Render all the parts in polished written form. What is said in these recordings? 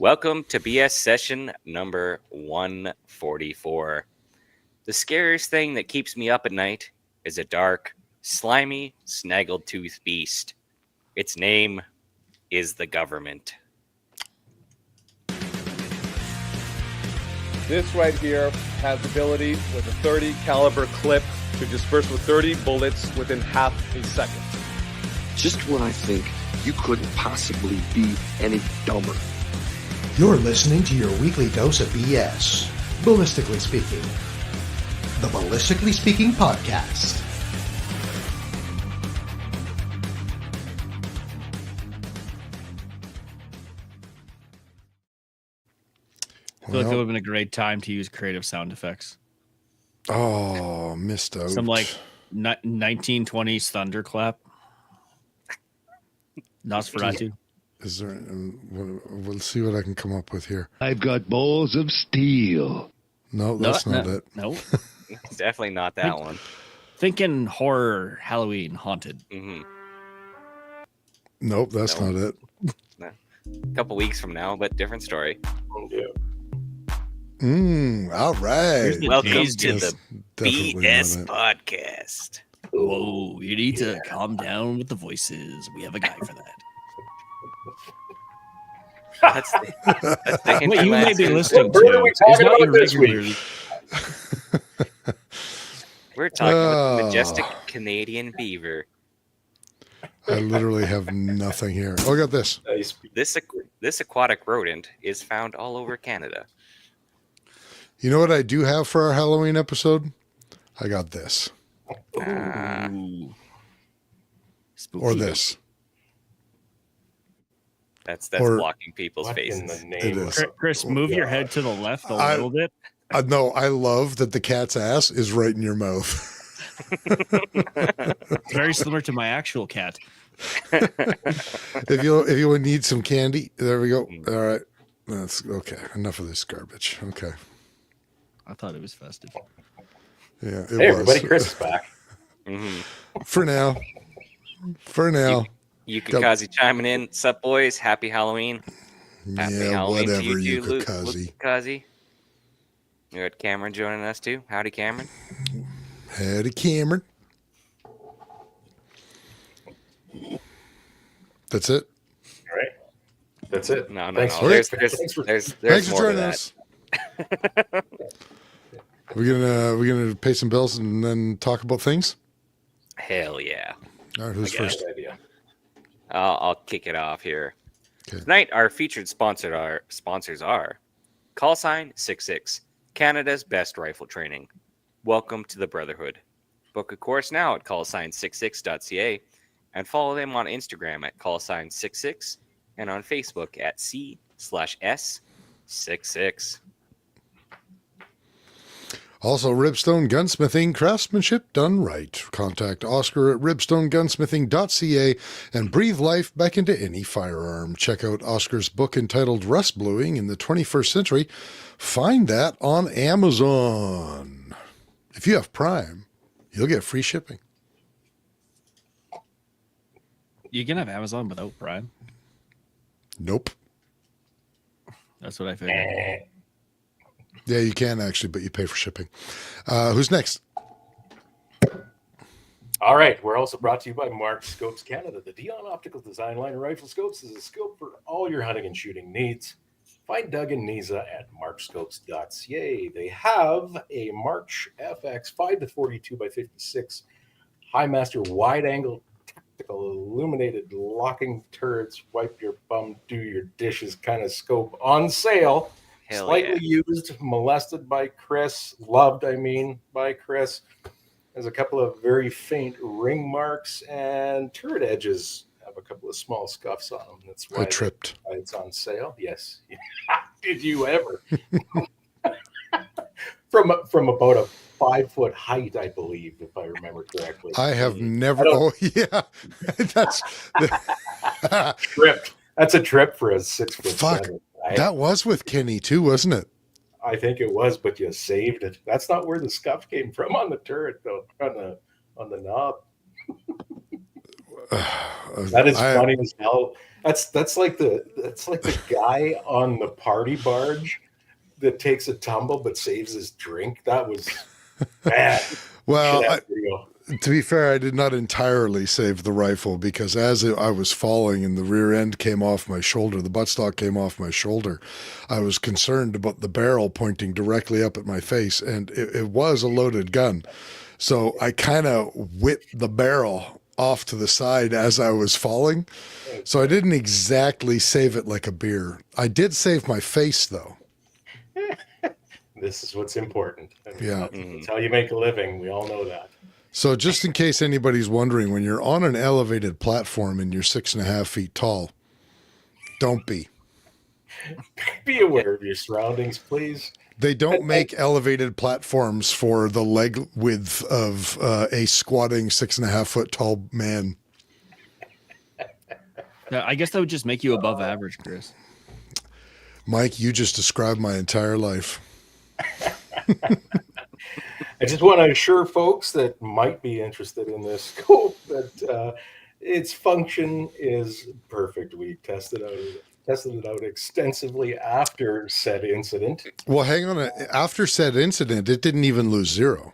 Welcome to BS session number 144. The scariest thing that keeps me up at night is a dark, slimy, snaggletooth beast. Its name is the government. This right here has the ability with a 30 caliber clip to disperse with 30 bullets within half a second. Just when I think you couldn't possibly be any dumber. You're listening to your weekly dose of BS, Ballistically Speaking. The Ballistically Speaking Podcast. I feel like that would have been a great time to use creative sound effects. Oh, missed out. Some like 1920s thunderclap. Nosferatu. Is there? We'll see what I can come up with here. I've got balls of steel. No, that's not it. No. It's definitely not that one. Thinking horror, Halloween, haunted. Mm-hmm. Nope, that's not it. A couple weeks from now, but different story. All right. Welcome James to That's the definitely BS not it. podcast. Whoa, you need to calm down with the voices. We have a guy for that. That's the hint What you I'm may be asking. listening What are we to is talking not about your this week? regular. We're talking about the Oh. majestic Canadian beaver. I literally have nothing here. Oh, I got this. This aquatic rodent is found all over Canada. You know what I do have for our Halloween episode? I got this Ooh. Spooky. or this. That's Or- blocking people's faces. It is. Chris, move your head to the left a I- little bit. No, I love that the cat's ass is right in your mouth. It's very similar to my actual cat. If you need some candy, there we go. All right, that's okay. Enough of this garbage. Okay. I thought it was festive. Yeah. It Hey, everybody, was. Chris is back. Mhm. For now. Yukikazi chiming in. Sup, boys? Happy Halloween. Happy Yeah, Halloween to whatever, you too, Yukikazi. Yukikazi. You got Cameron joining us too. Howdy, Cameron. Howdy, Cameron. That's it. All right. That's it. No. Thanks for- There's Thanks for more to joining that. us. We're gonna pay some bills and then talk about things. Hell yeah. All right, who's first? Idea. I'll kick it off here. Okay. Tonight, our featured sponsors are Callsign 66, Canada's best rifle training. Welcome to the Brotherhood. Book a course now at callsign66.ca and follow them on Instagram at callsign66 and on Facebook at C/S66. Also, Ribstone Gunsmithing, craftsmanship done right. Contact Oscar at ribstonegunsmithing.ca and breathe life back into any firearm. Check out Oscar's book entitled Rust Bluing in the 21st Century. Find that on Amazon. If you have Prime, you'll get free shipping. You can have Amazon without Prime. Nope. That's what I figured. Yeah, you can actually, but you pay for shipping. Who's next? All right, we're also brought to you by Mark Scopes Canada. The Dion Optical Design line of rifle scopes is a scope for all your hunting and shooting needs. Find Doug and Nisa at markscopes.ca. They have a March FX 5-42 by 56 Highmaster wide-angle tactical illuminated locking turrets, wipe your bum, do your dishes kind of scope on sale. Hell Slightly yeah. used, molested by Chris, loved, by Chris. There's a couple of very faint ring marks, and turret edges have a couple of small scuffs on them. That's I why tripped. it's on sale. Yes. Did you ever? from about a 5-foot height, I believe, if I remember correctly. I have never. I don't- Oh, yeah. That's. tripped. That's a trip for a 6-foot. Fuck. That was with Kenny, too, wasn't it? I think it was, but you saved it. That's not where the scuff came from on the turret, though. On the knob. That is I- funny as hell. That's like the guy on the party barge that takes a tumble but saves his drink. That was bad. Well, Should have video. to be fair, I did not entirely save the rifle because I was falling and the rear end came off my shoulder, the buttstock came off my shoulder, I was concerned about the barrel pointing directly up at my face, and it was a loaded gun. So I kind of whipped the barrel off to the side as I was falling. So I didn't exactly save it like a beer. I did save my face, though. This is what's important. I mean, Yeah. that's how you make a living. We all know that. So just in case anybody's wondering, when you're on an elevated platform and you're 6.5 feet tall, don't be. Be aware of your surroundings, please. They don't make elevated platforms for the leg width of a squatting 6.5 foot tall man. Yeah, I guess that would just make you above average, Chris. Mike, you just described my entire life. I just want to assure folks that might be interested in this scope that its function is perfect. We tested it out extensely after said incident. Well, hang on. After said incident, it didn't even lose zero.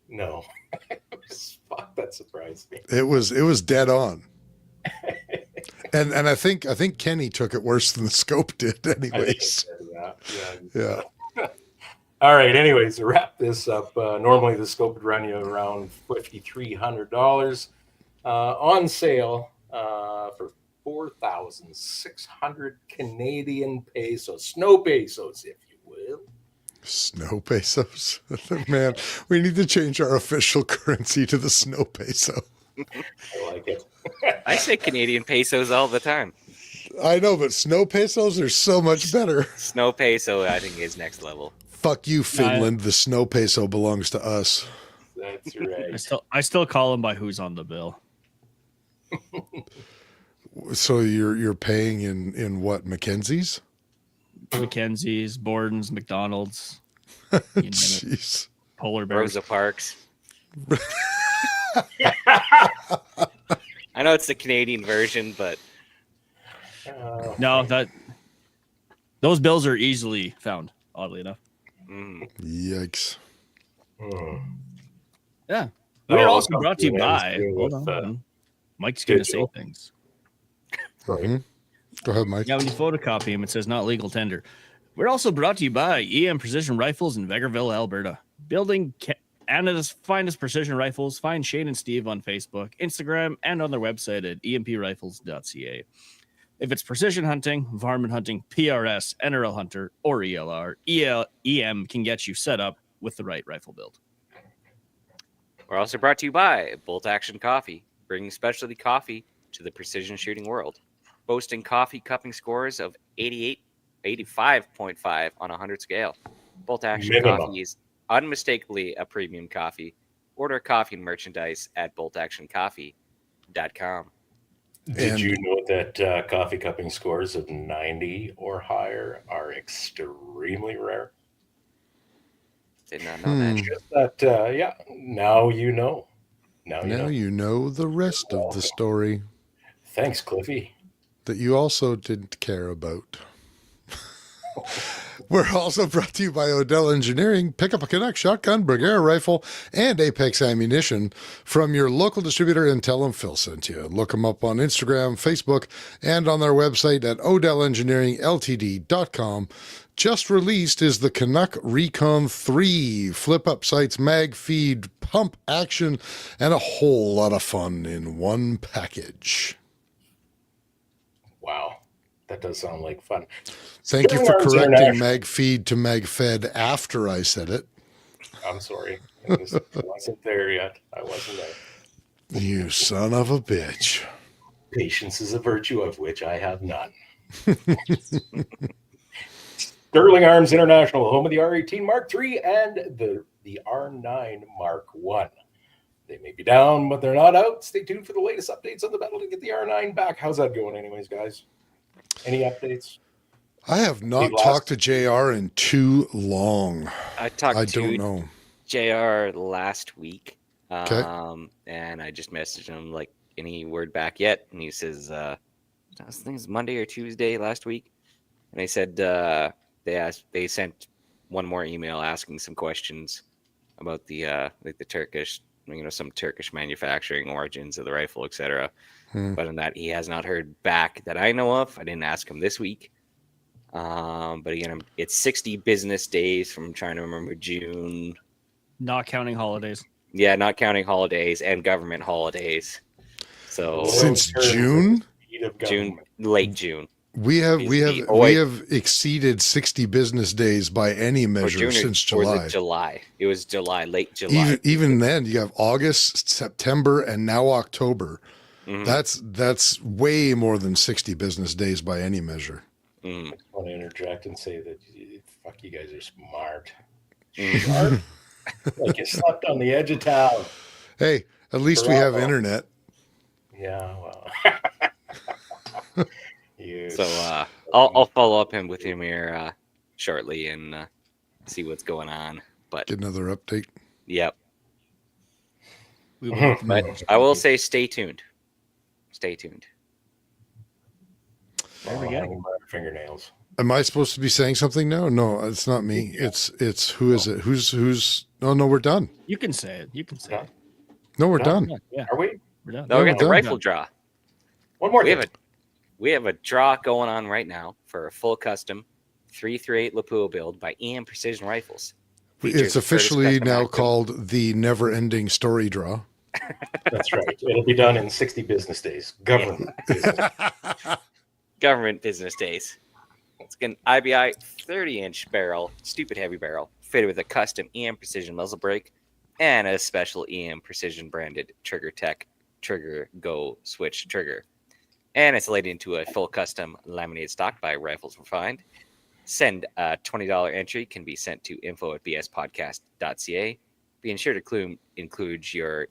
No, fuck, that surprised me. It was dead on. And I think Kenny took it worse than the scope did, I think anyways. Yeah. All right. Anyways, to wrap this up, normally the scope would run you around $5,300 on sale for 4,600 Canadian pesos, snow pesos, if you will. Snow pesos. Man, we need to change our official currency to the snow peso. I like it. I say Canadian pesos all the time. I know, but snow pesos are so much better. Snow peso, I think, is next level. Fuck you, Finland. The snow peso belongs to us. That's right. I still call him by who's on the bill. So you're paying in what, Mackenzie's? Mackenzie's, Borden's, McDonald's, you name it. Jeez. Polar Bears. Rosa Parks. I know it's the Canadian version, but No, those bills are easily found, oddly enough. Yikes. Yeah. Oh, We're also no, brought to you yeah, by. it's Hold with, on. Mike's going to say digital. things. Mhm. Go ahead, Mike. Yeah, when you photocopy him, it says not legal tender. We're also brought to you by EM Precision Rifles in Vegreville, Alberta. Building Canada's finest precision rifles. Find Shane and Steve on Facebook, Instagram, and on their website at emprifles.ca. If it's precision hunting, varmint hunting, PRS, NRL Hunter, or ELR, EM can get you set up with the right rifle build. we're also brought to you by Bolt Action Coffee, bringing specialty coffee to the precision shooting world. Boasting coffee cupping scores of 85.5 on a 100 scale. Bolt Action Minimum. Coffee is unmistakably a premium coffee. Order coffee and merchandise at boltactioncoffee.com. Did And- you know that coffee cupping scores of 90 or higher are extremely rare? Did not know that. Just that, yeah, now you know. Now you Now know. you know the rest of the story Thanks, Cliffy. that you also didn't care about. We're also brought to you by Odell Engineering. Pick up a Canuck shotgun, Bergara rifle, and Apex ammunition from your local distributor and tell them Phil sent you. Look them up on Instagram, Facebook, and on their website at odellengineeringltd.com. Just released is the Canuck Recon 3. Flip-up sights, mag feed, pump action, and a whole lot of fun in one package. Wow. That does sound like fun. Thank you for Sterling Arms correcting International. mag feed to mag fed after I said it. I'm sorry. I wasn't there yet. I wasn't there. You son of a bitch. Patience is a virtue of which I have none. Sterling Arms International, home of the R18 Mark III and the R9 Mark I. They may be down, but they're not out. Stay tuned for the latest updates on the battle to get the R9 back. How's that going anyways, guys? Any updates? I have not Big last- talked to JR in too long. I talked I to don't know. JR last week. Okay. And I just messaged him like, any word back yet. And he says, I think it's Monday or Tuesday last week. And they said they sent one more email asking some questions about the like the Turkish, some Turkish manufacturing origins of the rifle, etc. But in that, he has not heard back that I know of. I didn't ask him this week. But again, it's 60 business days from trying to remember June. Not counting holidays. Yeah, not counting holidays and government holidays. So Since June? Late June. We have exceeded 60 business days by any measure since July. It was July, late July. Even then, you have August, September, and now October. Mm-hmm. That's way more than 60 business days by any measure. I want to interject and say that fuck, you guys are smart. Mm. Like you slept on the edge of town. Hey, at least we have internet. Yeah, well. So I'll follow up with him here shortly and see what's going on. But get another update. Yep. But I will say, stay tuned. Stay tuned. There we go. Fingernails. Am I supposed to be saying something now? No, it's not me. It's who is it? Who's? Oh no, we're done. You can say it. You can say it. No, we're done. Yeah. Are we? We're done. No, we got the done. rifle draw. One more. We have a draw going on right now for a full custom 338 Lapua build by EM Precision Rifles. It's officially now called the Never Ending Story Draw. That's right. It'll be done in 60 business days. Government business. Government business days. It's an IBI 30-inch barrel, stupid heavy barrel, fitted with a custom EM Precision muzzle brake and a special EM Precision branded Trigger Tech Trigger Go switch trigger. And it's laid into a full custom laminated stock by Rifles Refined. Send a $20 entry can be sent to info@bspodcast.ca. Be sure to include your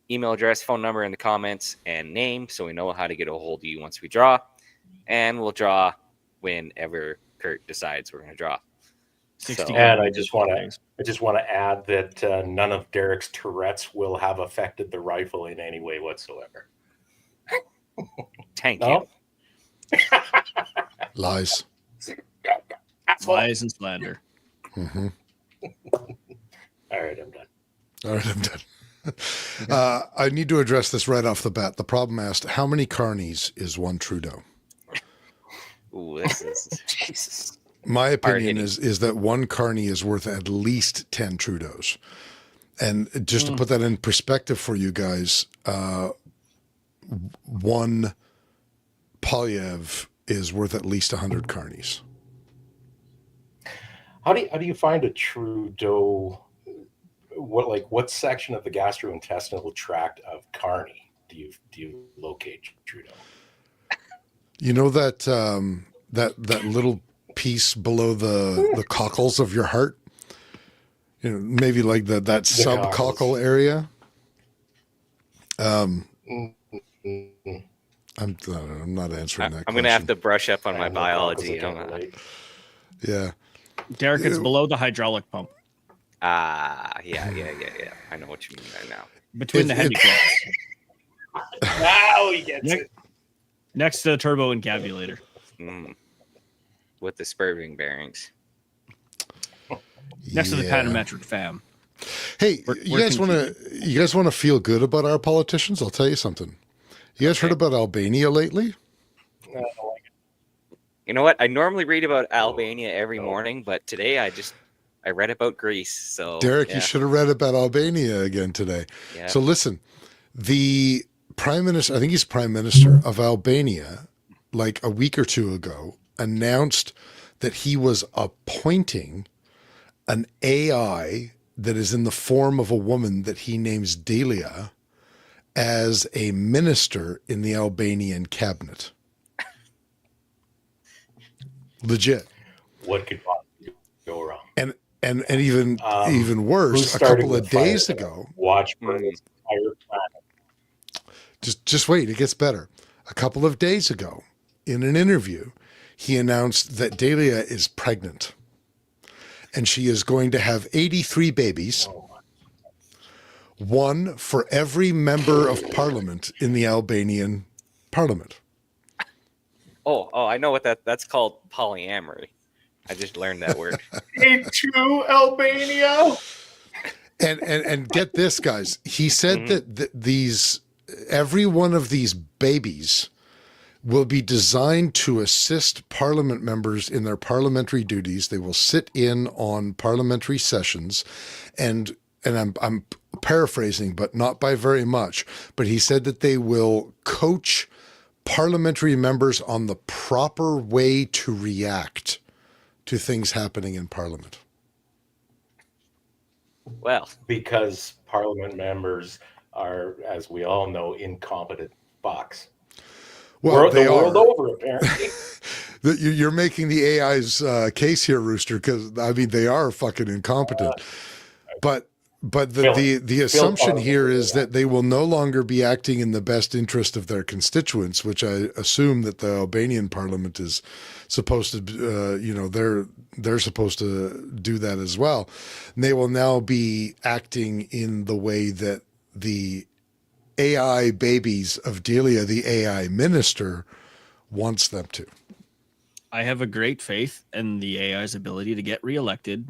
email address, phone number in the comments, and name so we know how to get a hold of you once we draw. And we'll draw whenever Kurt decides we're going to draw. And I just want to add that none of Derek's Tourette's will have affected the rifle in any way whatsoever. Thank you. Lies. Lies and slander. Mm-hmm. All right, I'm done. I need to address this right off the bat. The problem asked, how many carnies is one Trudeau? Ooh, this is Jesus. My opinion is that one carny is worth at least 10 Trudeaus. And just to put that in perspective for you guys, one Polyev is worth at least 100 carnies. How do you find a Trudeau? What section of the gastrointestinal tract of carny do you locate Trudeau? You know that that little piece below the cockles of your heart, maybe like that subcockle area. I'm not answering that. I'm going to have to brush up on my biology. Yeah. Derek, it's below the hydraulic pump. Yeah. I know what you mean right now. Between the heavy clutches. Now he gets it. Next to the turbo encabulator. With the spur ring bearings. Next to the panometric fam. Hey, you guys want to feel good about our politicians? I'll tell you something. You guys heard about Albania lately? You know what? I normally read about Albania every morning, but today I read about Greece. So Derek, you should have read about Albania again today. Yeah. So listen, the prime minister, I think he's prime minister of Albania, like a week or two ago, announced that he was appointing an AI that is in the form of a woman that he names Delia as a minister in the Albanian cabinet. Legit. What could possibly go wrong? And even worse, a couple of days ago. Watch burn his entire planet. Just wait, it gets better. A couple of days ago, in an interview, he announced that Delia is pregnant. And she is going to have 83 babies. one for every member of parliament in the Albanian parliament. Oh, I know what that's called, polyamory. I just learned that word. To Albania. And get this, guys. He said Mm-hmm. that every one of these babies will be designed to assist parliament members in their parliamentary duties. They will sit in on parliamentary sessions, and I'm paraphrasing, but not by very much. But he said that they will coach parliamentary members on the proper way to react to things happening in Parliament. Well, Because Parliament members are, as we all know, incompetent fucks. Well, they the world are. over, apparently. You're making the AI's case here, Rooster, because I mean they are fucking incompetent. But the assumption here is that they will no longer be acting in the best interest of their constituents, which I assume that the Albanian Parliament is supposed to, they're supposed to do that as well. And they will now be acting in the way that the AI babies of Delia, the AI minister, wants them to. I have a great faith in the AI's ability to get reelected,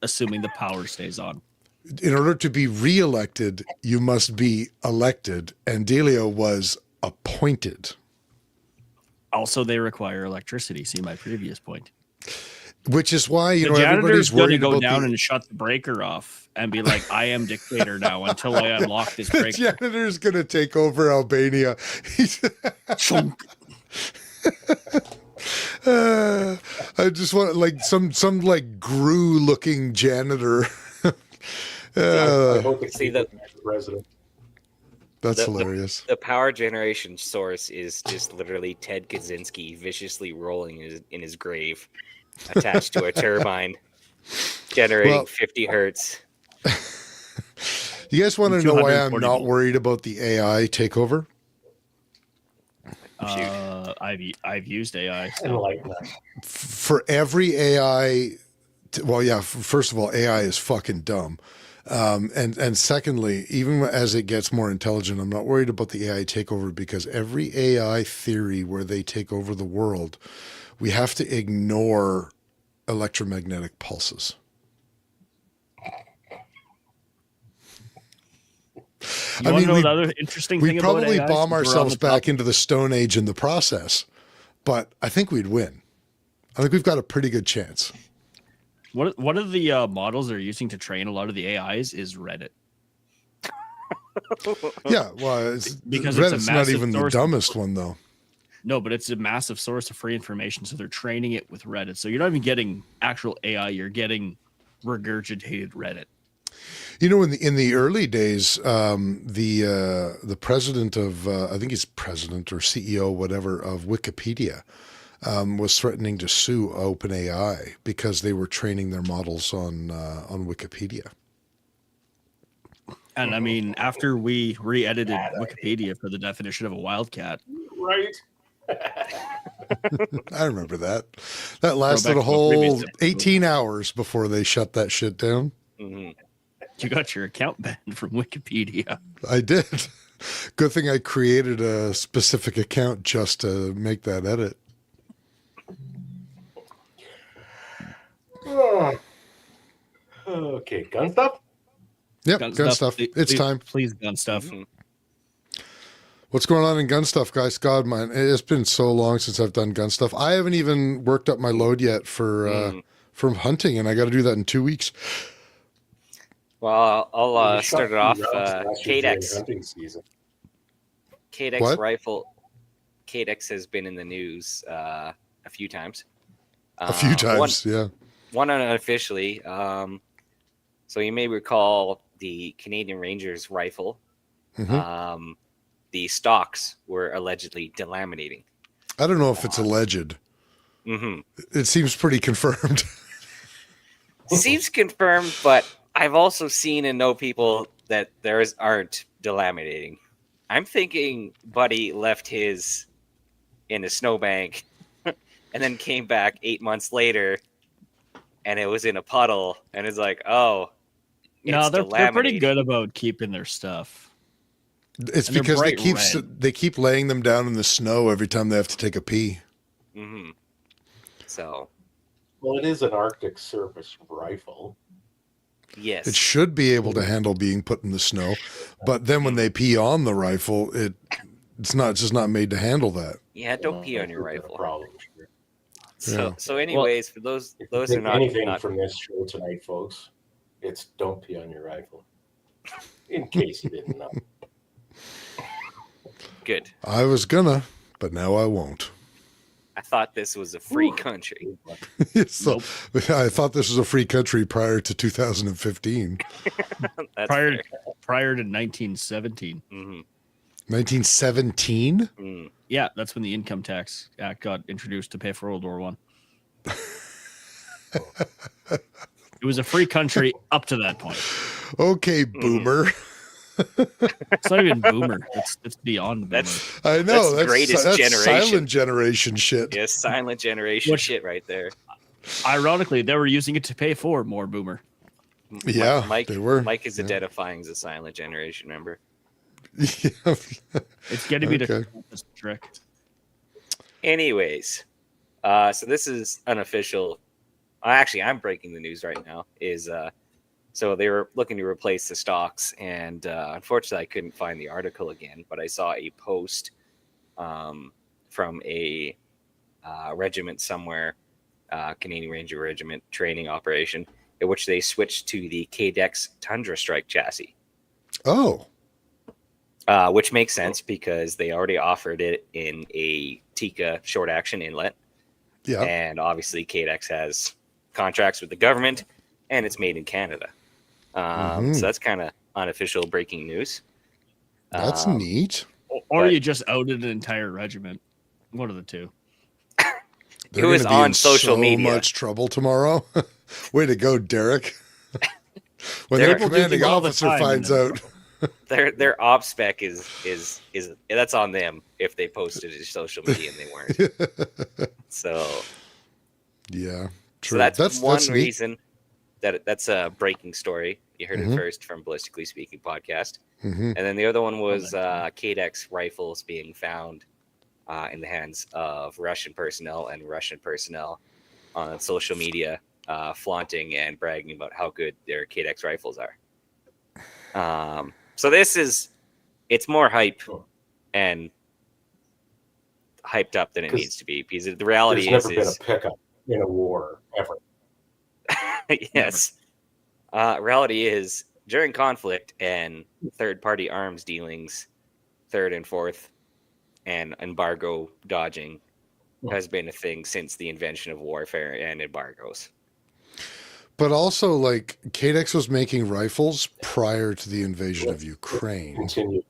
assuming the power stays on. In order to be reelected, you must be elected, and Delia was appointed. Also, they require electricity. See my previous point. Which is why, The everybody's janitor's going to worried go about down and shut the breaker off and be like, I am dictator now until I unlock this the breaker. janitor's going to take over Albania. I just want like some like Gru looking janitor. I hope it's see the president. That's hilarious. The power generation source is just literally Ted Kaczynski viciously rolling in his grave, attached to a turbine, generating 50 hertz. You guys want to know why I'm 240 not volts. worried about the AI takeover? I've used AI. Enlighten us. For every AI, first of all, AI is fucking dumb. And secondly, even as it gets more intelligent, I'm not worried about the AI takeover, because every AI theory where they take over the world, we have to ignore electromagnetic pulses. You want to know another interesting we'd thing about probably AI, bomb since we're on ourselves the back topic? into the Stone Age in the process, but I think we'd win. I think we've got a pretty good chance. One of the models they're using to train a lot of the AIs is Reddit. Yeah, well, Because it's a Reddit's not massive even the source- dumbest one, though. No, but it's a massive source of free information, so they're training it with Reddit. So you're not even getting actual AI; you're getting regurgitated Reddit. You know, in the early days, the president of I think he's president or CEO, whatever, of Wikipedia, was threatening to sue OpenAI because they were training their models on Wikipedia. And I mean, after we re-edited Wikipedia for the definition of a wildcat, Right. I remember that. That lasted back a to a previous whole episode. 18 hours before they shut that shit down. Mhm. you got your account banned from Wikipedia. I did. Good thing I created a specific account just to make that edit. Okay, gun stuff? Yep, gun stuff. It's time. Please, gun stuff. Mhm. What's going on in gun stuff, guys? God, man, it's been so long since I've done gun stuff. I haven't even worked up my load yet for from hunting, and I got to do that in 2 weeks. Well, I'll You start it shot off. 2 rounds last year during Cadex hunting season. What? rifle. Cadex has been in the news a few times. A few times, yeah. One unofficially. So you may recall the Canadian Rangers rifle. Mhm. The stocks were allegedly delaminating. I don't know if it's alleged. Mm-hmm. It seems pretty confirmed. Seems confirmed, but I've also seen and know people that aren't delaminating. I'm thinking Buddy left his in a snowbank and then came back 8 months later and it was in a puddle and it's like, oh, No, It's they're pretty delaminated. good about keeping their stuff. It's And they're because bright red. they keep laying them down in the snow every time they have to take a pee. Hmm. So Well, it is an Arctic service rifle. yes, It should be able to handle being put in the snow, but then when they pee on the rifle, it's just not made to handle that. yeah. Don't pee on your That's a rifle. problem. Sure. So anyways, for those If you who are take not, anything from this show tonight, folks, it's don't pee on your rifle. In case you didn't know. good. I was gonna, but now I won't. I thought this was a free country. So I thought this was a free country prior to 2015. That's Prior fair. prior to 1917. Mhm. 1917? Mm. Yeah, that's when the Income Tax Act got introduced to pay for World War One. It was a free country up to that point. Okay, boomer. It's not even boomer. It's beyond boomer. That's I know That's greatest that's generation. silent generation shit. yeah, silent generation Which- shit right there. Ironically, they were using it to pay for more boomer. Yeah, Mike, they were. Mike is Yeah. identifying as a silent generation member. Yeah. It's going to be Okay. the trick. Anyways, so this is unofficial. Actually, I'm breaking the news right now. So they were looking to replace the stocks, and unfortunately, I couldn't find the article again. But I saw a post from a regiment somewhere, Canadian Ranger Regiment training operation, in which they switched to the KDEX Tundra Strike chassis. Oh, Which makes sense because they already offered it in a Tika short action inlet. yeah. And obviously, KDEX has contracts with the government and it's made in Canada. Mhm. So that's kind of unofficial breaking news. That's Um, neat. Or But- you just outed an entire regiment. One of the two. They're it was gonna be on in social so media. much trouble tomorrow. Way to go, Derek. When They're- the People do commanding things all the officer time, finds you know. out. Their op spec is that's on them if they posted it to social media and they weren't. So Yeah, So true. that's one neat. reason that's a breaking story. You heard Mhm. it first from Ballistically Speaking podcast. Mhm. And then the other one was KDEX rifles being found in the hands of Russian personnel on social media, flaunting and bragging about how good their KDEX rifles are. So it's more hype and hyped up than it 'Cause needs to be because the reality There's is, never been a pickup in a war ever. yes. Reality is during conflict and third-party arms dealings, third and fourth, and embargo dodging has been a thing since the invention of warfare and embargoes. But also, like, KDEX was making rifles prior to the invasion of Ukraine. Continue.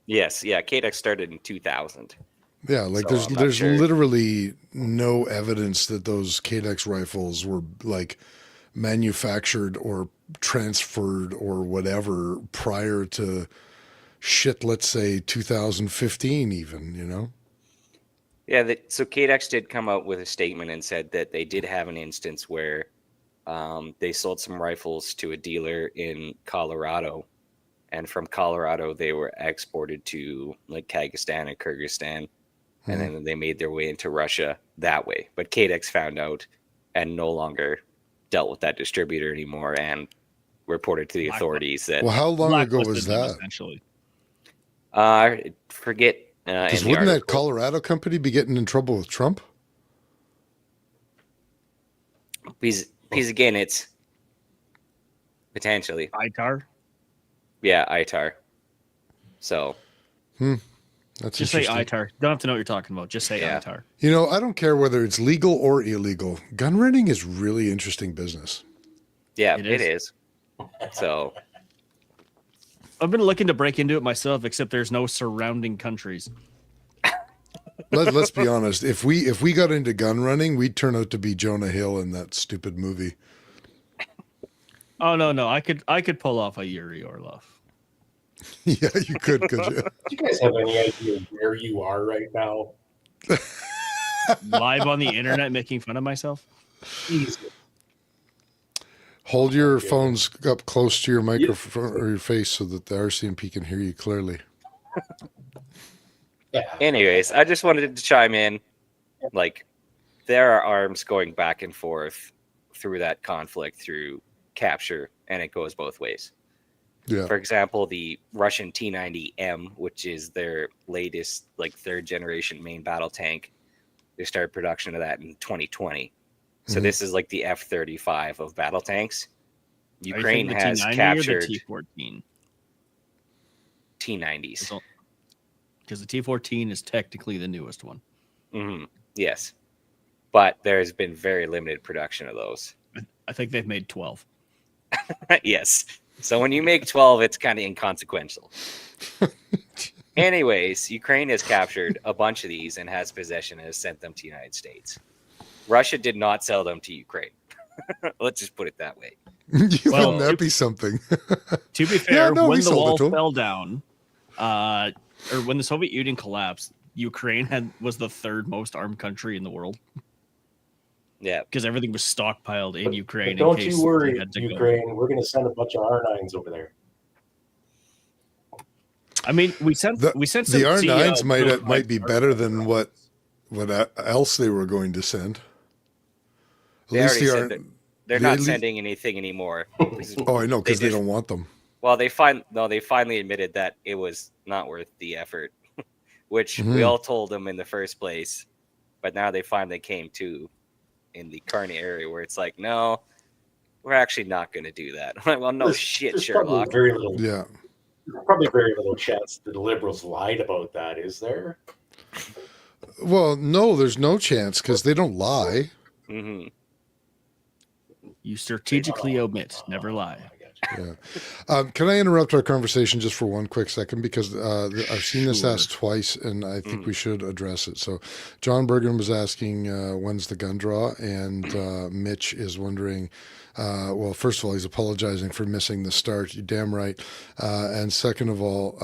Yes, yeah. KDEX started in 2000. Yeah, like So I'm not there's sure. literally no evidence that those KDEX rifles were like manufactured or transferred or whatever prior to shit, let's say 2015 even, you know? Yeah, so KDEX did come out with a statement and said that they did have an instance where they sold some rifles to a dealer in Colorado, and from Colorado they were exported to like Kyrgyzstan and Kyrgyzstan, and then they made their way into Russia that way. But KDEX found out and no longer dealt with that distributor anymore and reported to the authorities that Well, how long ago was Blacklisted them, that? essentially. forget Because in the wouldn't that article. Colorado company be getting in trouble with Trump? Because again, it's potentially, ITAR. yeah, ITAR. So That's Just say interesting. ITAR. Don't have to know what you're talking about. Just say Yeah. ITAR. You know, I don't care whether it's legal or illegal. Gun running is really interesting business. yeah, It it is. is. So I've been looking to break into it myself, except there's no surrounding countries. Let's be honest. If we got into gun running, we'd turn out to be Jonah Hill in that stupid movie. Oh no, I could pull off a Yuri Orlov. Yeah, you could you? Do you guys have any idea where you are right now? Live on the internet making fun of myself. Easy. Hold your phones up close to your microphone or your face so that the RCMP can hear you clearly. Yeah. Anyways, I just wanted to chime in. Like, there are arms going back and forth through that conflict, through capture, and it goes both ways. Yeah. For example, the Russian T-90M, which is their latest, like, third generation main battle tank, they started production of that in 2020. So Mhm. this is like the F-35 of battle tanks. Are you Ukraine thinking the has T90 or captured the T14? T-90s. Because the T14 is technically the newest one. Hmm. Yes. But there's been very limited production of those. I think they've made 12. Yes. So when you make 12, it's kind of inconsequential. Anyways, Ukraine has captured a bunch of these and has possession and has sent them to the United States. Russia did not sell them to Ukraine. Let's just put it that way. Well, Wouldn't that be something? To be fair, no, we when the sold it wall to 'em. fell down, or when the Soviet Union collapsed, Ukraine was the third most armed country in the world Yeah. because everything was stockpiled in Ukraine. But don't in case you worry, they had to go. Ukraine. We're going to send a bunch of R9s over there. I mean, we sent The some R9s prototype might be better than what else they were going to send. At They least already the said R- that they're the not elite- sending anything anymore. Oh, I know, because they just- don't want them. Well, they finally admitted that it was not worth the effort, which we Mhm. all told them in the first place. But now they finally came to in the Kearney area where it's like, no, we're actually not going to do that. Well, no shit, There's Sherlock. Probably very little chance that the Liberals lied about that, is there? Well, no, there's no chance because they don't lie. Hmm. You strategically omit, never lie. I got you. Yeah. Can I interrupt our conversation just for one quick second? Because I've seen this Sure. asked twice, and I think we should address it. So, John Bergen was asking when's the gun draw, and Mitch is wondering. Well, first of all, he's apologizing for missing the start. You're damn right. And second of all,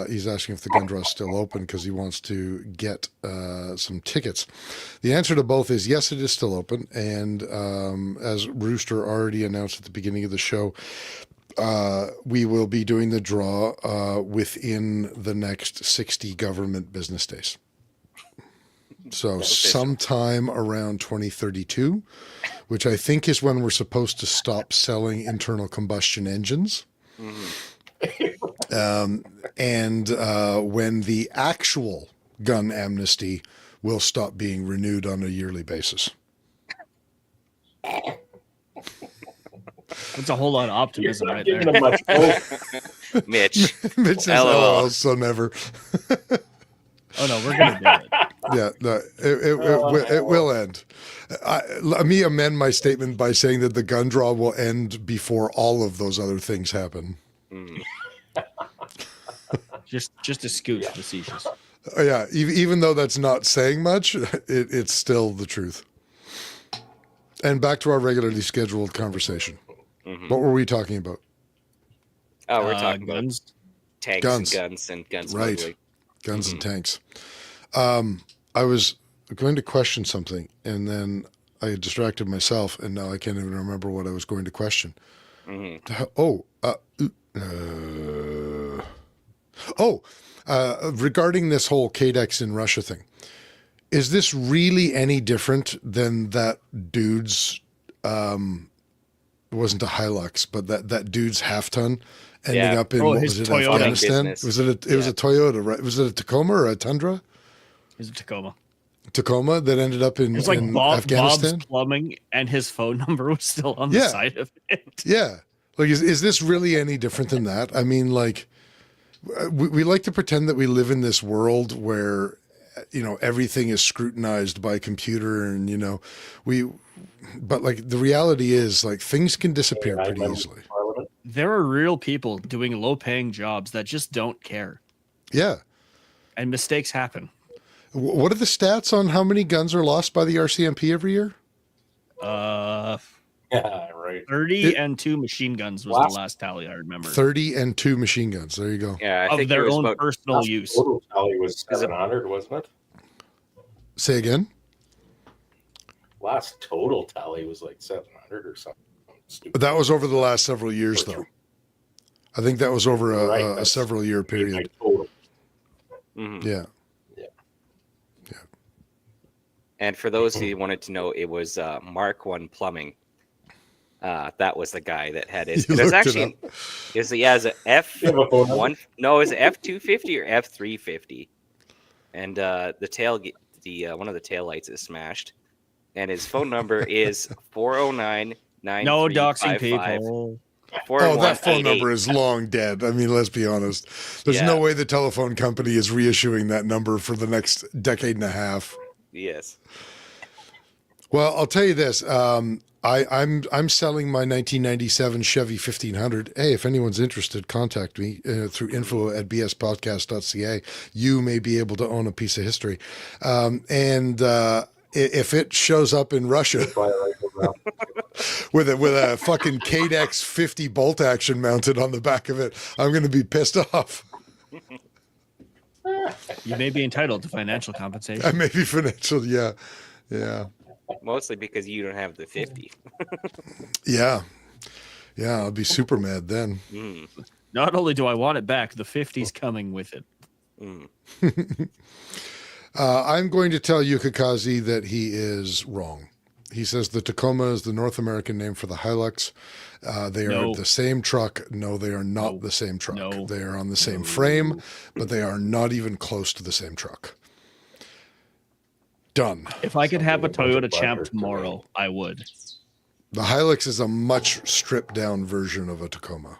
he's asking if the gun draw is still open because he wants to get some tickets. The answer to both is yes, it is still open. And as Rooster already announced at the beginning of the show, we will be doing the draw within the next 60 government business days. So sometime around 2032, which I think is when we're supposed to stop selling internal combustion engines. And when the actual gun amnesty will stop being renewed on a yearly basis. That's a whole lot of You're optimism not right giving there. them much hope. Mitch. Mitch says, LOL. "Oh, so never." Oh no, we're gonna do it. Yeah, no, it will end. Let me amend my statement by saying that the gun draw will end before all of those other things happen. Mm. Just a scooch facetious. Yeah, even though that's not saying much, it's still the truth. And back to our regularly scheduled conversation. Mhm. What were we talking about? Oh, we're talking about guns. tanks Guns. and guns Right. smuggling. Guns and tanks. I was going to question something, and then I distracted myself, and now I can't even remember what I was going to question. Mhm. Regarding this whole KDEX in Russia thing, is this really any different than that dude's? It wasn't a Hilux, but that dude's half ton ending Yeah. up in Oh, what his was it, Toyota Afghanistan? business. Was it? It was a Toyota, right? Was it a Tacoma or a Tundra? Is a Tacoma. Tacoma that ended up in, It's like in Bob's Afghanistan. Plumbing, and his phone number was still on the Yeah. side of it. Yeah. Like, is this really any different than that? I mean, like, we like to pretend that we live in this world where, everything is scrutinized by computer and, but like the reality is like things can disappear pretty easily. Parliament. There are real people doing low-paying jobs that just don't care, Yeah. and mistakes happen. What are the stats on how many guns are lost by the RCMP every year? Yeah, right. 30 and 2 machine guns was the last tally I remember 30 and 2 machine guns. There you go. Yeah, I of think their it was own about personal use. Total tally was 700, wasn't it? Say again. Last total tally was like 700 or something. Stupid. That was over the last several years, though. I think that was over Right, a that's several year period. Midnight total. Mhm. Yeah. And for those who wanted to know, it was Mark One Plumbing. That was the guy that had it. You It was looked it actually, up. it was an F You have a phone number? one. No, it was F250 or F350, and the tail, one of the tail lights is smashed, and his phone number is 409 No doxing people. Oh, that phone number is long dead. I mean, let's be honest. There's no Yeah. way the telephone company is reissuing that number for the next decade and a half. Yes. Well, I'll tell you this. I'm selling my 1997 Chevy 1500. Hey, if anyone's interested, contact me through info@bspodcast.ca. You may be able to own a piece of history. If it shows up in Russia Buy a rifle now. with a fucking Cadex 50 bolt action mounted on the back of it, I'm going to be pissed off. You may be entitled to financial compensation. I may be financial. Yeah. Mostly because you don't have the 50. Yeah. I'll be super mad then. Mm. Not only do I want it back, the 50's coming with it. Mm. I'm going to tell Yukikazi that he is wrong. He says the Tacoma is the North American name for the Hilux. They are No. the same truck. No, they are not No. the same truck. No. They are on the same frame, but they are not even close to the same truck. Done. If I could have a Something Toyota about Champ Blackbird tomorrow, I would. The Hilux is a much stripped down version of a Tacoma.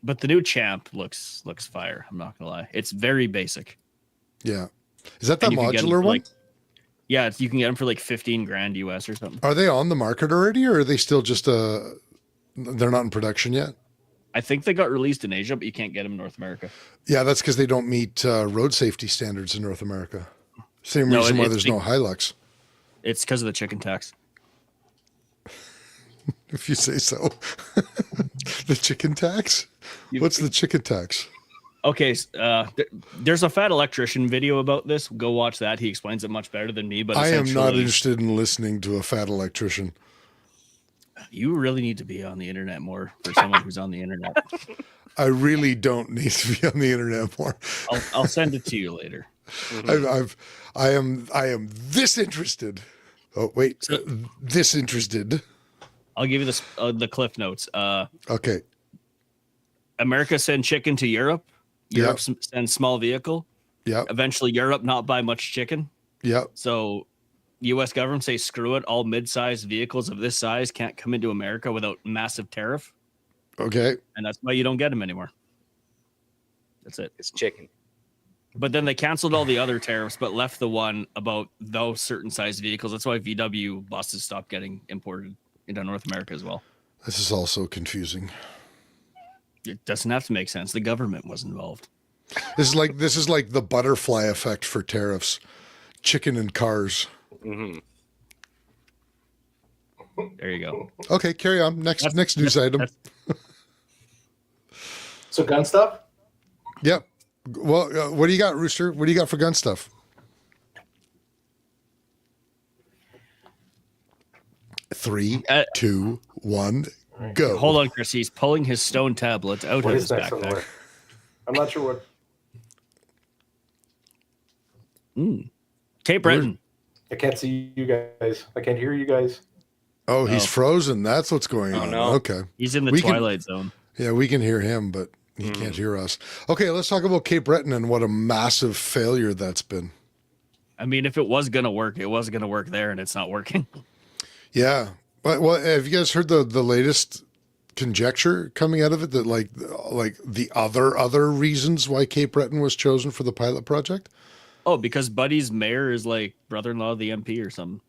But the new Champ looks fire. I'm not gonna lie. It's very basic. Yeah. Is that the And you can get 'em modular for, one? like- yeah, you can get them for like 15 grand US or something. Are they on the market already, or are they still just they're not in production yet? I think they got released in Asia, but you can't get them in North America. Yeah, that's because they don't meet road safety standards in North America. Same No, reason why it's there's no Hilux, It's because of the chicken tax. if you say so. The chicken tax? What's the chicken tax? Okay, there's a fat electrician video about this. Go watch that. He explains it much better than me. But I am not essentially, interested in listening to a fat electrician. You really need to be on the internet more for someone who's on the internet. I really don't need to be on the internet more. I'll send it to you later. I am this interested. Oh wait, this interested. I'll give you the cliff notes. Okay. America send chicken to Europe. Europe send small vehicle. Yeah. Eventually, Europe not buy much chicken. Yeah. So, U.S. government say screw it. All mid-sized vehicles of this size can't come into America without massive tariff, Okay. and that's why you don't get them anymore. That's it. It's chicken. But then they canceled all the other tariffs, but left the one about those certain size vehicles. That's why VW buses stopped getting imported into North America as well. This is also confusing. It doesn't have to make sense. The government was involved. This is like the butterfly effect for tariffs. Chicken and cars. Hmm. There you go. Okay, carry on. Next news item. So gun stuff? Yep. Well, what do you got, Rooster? What do you got for gun stuff? Three, 2, 1, go. Hold on, Chris. He's pulling his stone tablet out What of is his next on the backpack. list? I'm not sure what. Cape Breton. I can't see you guys. I can't hear you guys. Oh, he's Oh. frozen. That's what's going on. no. Okay. He's in the We can- Twilight Zone. Yeah, we can hear him, but he can't hear us. Okay, let's talk about Cape Breton and what a massive failure that's been. I mean, if it was going to work, it was going to work there, and it's not working. Yeah. Well, have you guys heard the latest conjecture coming out of it that like the other reasons why Cape Breton was chosen for the pilot project? Oh, because Buddy's mayor is like brother-in-law of the MP or something.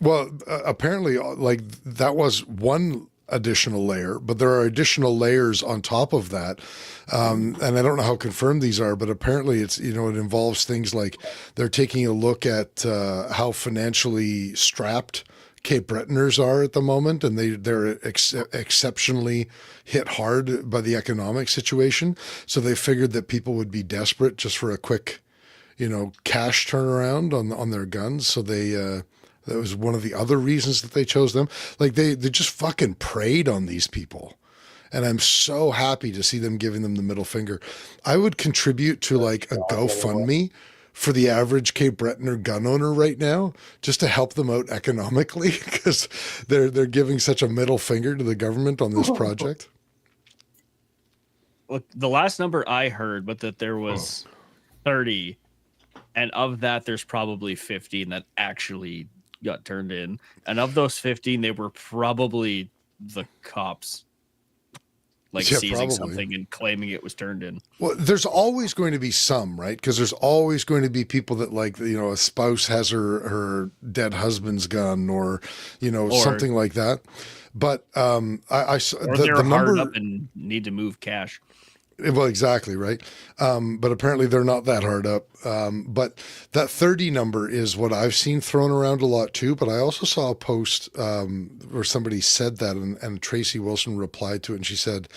Well, apparently, like that was one additional layer, but there are additional layers on top of that. And I don't know how confirmed these are, but apparently it's, it involves things like they're taking a look at how financially strapped Cape Bretoners are at the moment, and they're exceptionally hit hard by the economic situation. So they figured that people would be desperate just for a quick, cash turnaround on their guns. So they That was one of the other reasons that they chose them. Like they just fucking preyed on these people. And I'm so happy to see them giving them the middle finger. I would contribute to like a GoFundMe for the average Cape Bretoner gun owner right now, just to help them out economically, because they're giving such a middle finger to the government on this project. Look, the last number I heard, but that there was 30, and of that, there's probably 15 that actually got turned in, and of those 15, they were probably the cops, like Yeah, seizing probably something and claiming it was turned in. Well, there's always going to be some, right? Because there's always going to be people that, like, you know, a spouse has her dead husband's gun, or, you know, Or- something like that. But Or they're the hard number, up and need to move cash. well, exactly, right. But apparently they're not that hard up. But that 30 number is what I've seen thrown around a lot too. But I also saw a post where somebody said that, and Tracy Wilson replied to it, and she said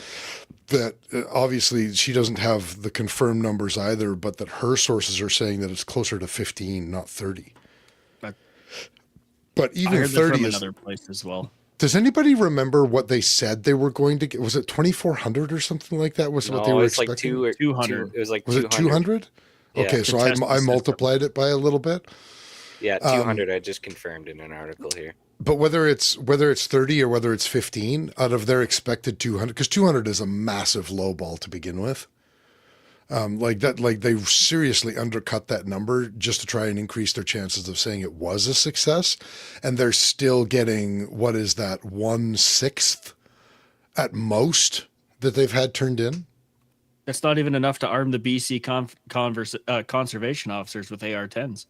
that obviously she doesn't have the confirmed numbers either, but that her sources are saying that it's closer to 15, not 30. But But I even heard that 30 from is. another place as well. Does anybody remember what they said they were going to get? Was it 2,400 or something like that? Was what they No, were it's like expecting? 200. It was like Was 200. it 200? Yeah. Okay, so To test the I system. multiplied it by a little bit. Yeah, 200. I just confirmed in an article here. But whether it's 30 or whether it's 15 out of their expected 200, because 200 is a massive low ball to begin with. Like they seriously undercut that number just to try and increase their chances of saying it was a success, and they're still getting, what is that, 1/6 at most that they've had turned in. That's not even enough to arm the BC conservation officers with AR-10s.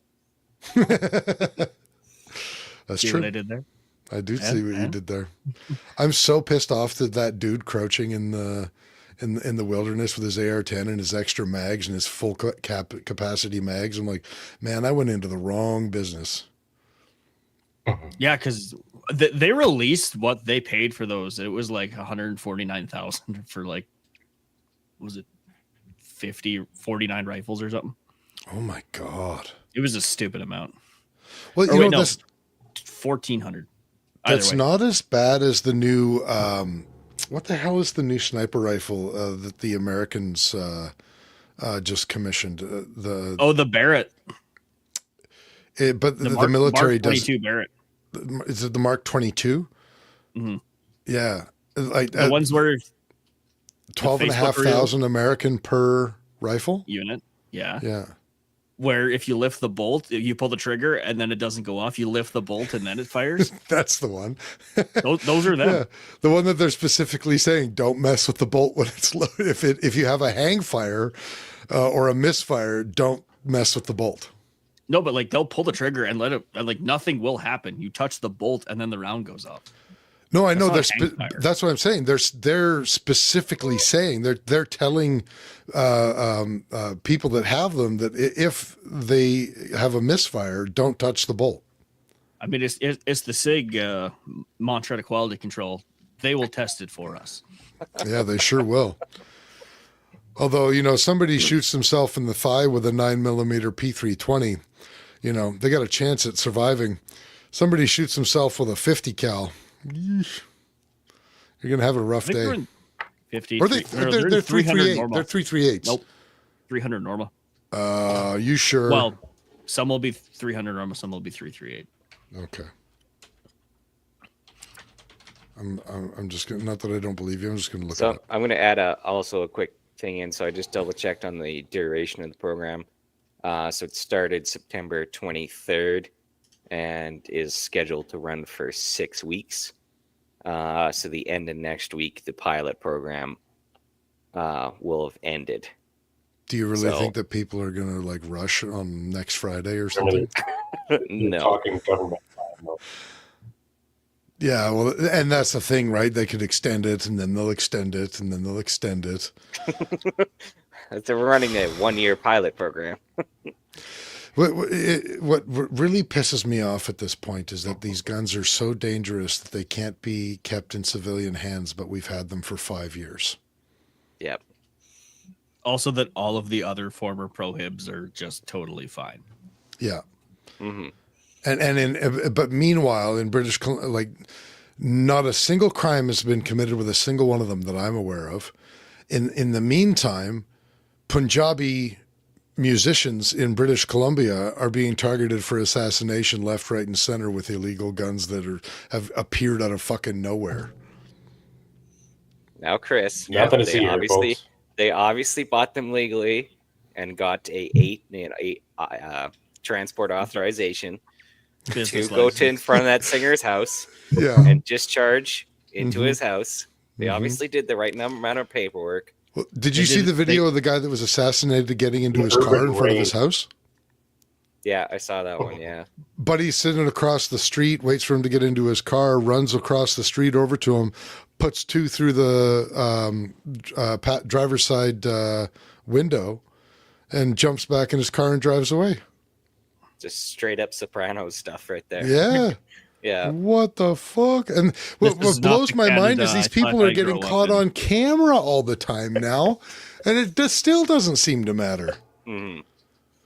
That's See true. what I did there? I do Yeah, see what yeah. you did there. I'm so pissed off that dude crouching in the wilderness with his AR-10 and his extra mags and his full capacity mags. I'm like, man, I went into the wrong business. Yeah, because they released what they paid for those. It was like 149,000 for like, was it 49 rifles or something? Oh my God. It was a stupid amount. Well, Or you wait, know, no, that's 1,400. that's not as bad as the new, what the hell is the new sniper rifle that the Americans just commissioned? The Barrett. But the Mark, military Mark does. 22 Barrett. Is it the Mark 22? Mhm. Yeah. Like The ones where 12,500 American per rifle. unit. Yeah. Yeah. Where if you lift the bolt, you pull the trigger and then it doesn't go off. You lift the bolt and then it fires. That's the one. those are them. Yeah. The one that they're specifically saying, don't mess with the bolt when it's loaded. If you have a hang fire or a misfire, don't mess with the bolt. No, but like they'll pull the trigger and let it, and like nothing will happen. You touch the bolt and then the round goes off. No, I know not a hang fire. that's what I'm saying. They're specifically saying they're telling people that have them that if they have a misfire, don't touch the bolt. I mean, it's the SIG mantra to quality control. They will test it for us. Yeah, they sure will. Although, you know, somebody shoots himself in the thigh with a 9mm P320, you know, they got a chance at surviving. Somebody shoots himself with a 50 cal. Yeesh. You're gonna have a rough I think day. they're in 50. Or they're 300 338. normal. They're 338s. Nope. 300 normal. You sure? Well, some will be 300 normal, some will be 338. Okay. I'm just gonna, not that I don't believe you. I'm just gonna look it So up. I'm going to add also a quick thing in. So I just double checked on the duration of the program. So it started September 23rd and is scheduled to run for 6 weeks. So the end of next week, the pilot program will have ended. Do you really so- think that people are gonna like rush on next Friday or something? No. Talking government time. No. Yeah, well, and that's the thing, right? They could extend it, and then they'll extend it, and then they'll extend it. They're running a 1-year pilot program. What really pisses me off at this point is that these guns are so dangerous that they can't be kept in civilian hands, but we've had them for 5 years. Yep. Also, that all of the other former prohibs are just totally fine. Yeah. hmm But meanwhile, in like, not a single crime has been committed with a single one of them that I'm aware of. In the meantime, Punjabi musicians in British Columbia are being targeted for assassination left, right, and center with illegal guns that have appeared out of fucking nowhere. Now, Chris, Nothing to see here, folks. they obviously bought them legally and got a transport authorization Business to go license. to in front of that singer's house Yeah. and discharge into Mhm. his house. They Mhm. obviously did the right amount of paperwork. Well, did you see the video of the guy that was assassinated getting into his Urban car in front of Rain. his house? Yeah, I saw that one. Yeah, Buddy's sitting across the street, waits for him to get into his car, runs across the street over to him, puts two through the driver's side window, and jumps back in his car and drives away. just straight up Sopranos stuff right there. Yeah. Yeah. What the fuck? And what is not blows the my mind Canada is these I people thought are I'd getting grow up caught in. on camera all the time now, and it still doesn't seem to matter. Mhm.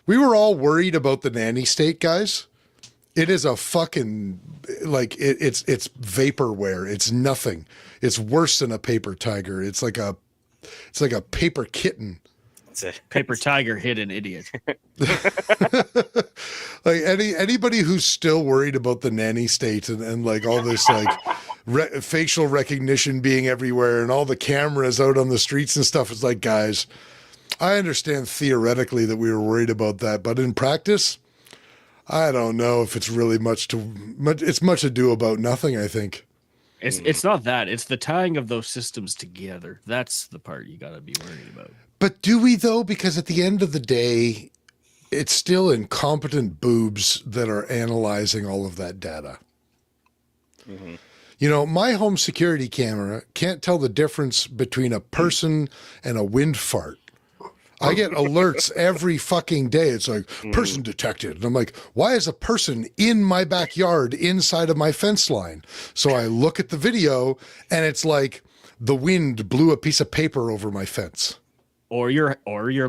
We were all worried about the nanny state, guys. It is a fucking like it's vaporware. It's nothing. It's worse than a paper tiger. It's like a paper kitten. It's a, Paper tiger hit an idiot. Like anybody who's still worried about the nanny state and like all this like facial recognition being everywhere and all the cameras out on the streets and stuff, it's like, guys, I understand theoretically that we were worried about that, but in practice, I don't know if it's really much ado about nothing, I think. It's not that. It's the tying of those systems together. That's the part you got to be worried about. But do we though? Because at the end of the day, it's still incompetent boobs that are analyzing all of that data. Mhm. You know, my home security camera can't tell the difference between a person and a wind fart. I get alerts every fucking day. It's like, person detected. And I'm like, why is a person in my backyard inside of my fence line? So I look at the video and it's like the wind blew a piece of paper over my fence. Or your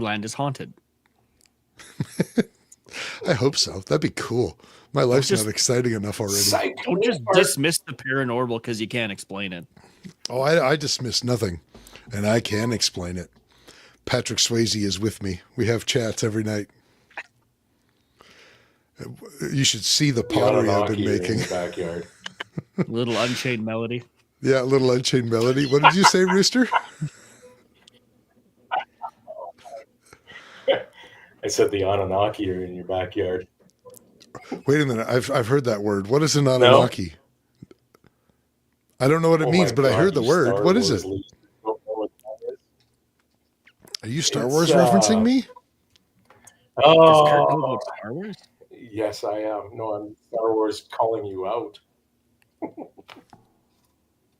land is haunted. I hope so. That'd be cool. My life's just- not exciting enough already. Psych. Don't just dismiss the paranormal because you can't explain it. Oh, I dismiss nothing, and I can explain it. Patrick Swayze is with me. We have chats every night. You should see the pottery I've been Anunnaki are in making. the backyard. Little Unchained Melody. Yeah, a little Unchained Melody. What did you say, Rooster? I said the Anunnaki are in your backyard. Wait a minute. I've heard that word. What is an Anunnaki? I don't know what it Oh means, my but I God, heard the you word. Star What is Wars it? leads don't know what that is. Are you Star It's, Wars referencing me? Does Kurt know Oh, about Star Wars? yes, I am. No, I'm Star Wars calling you out.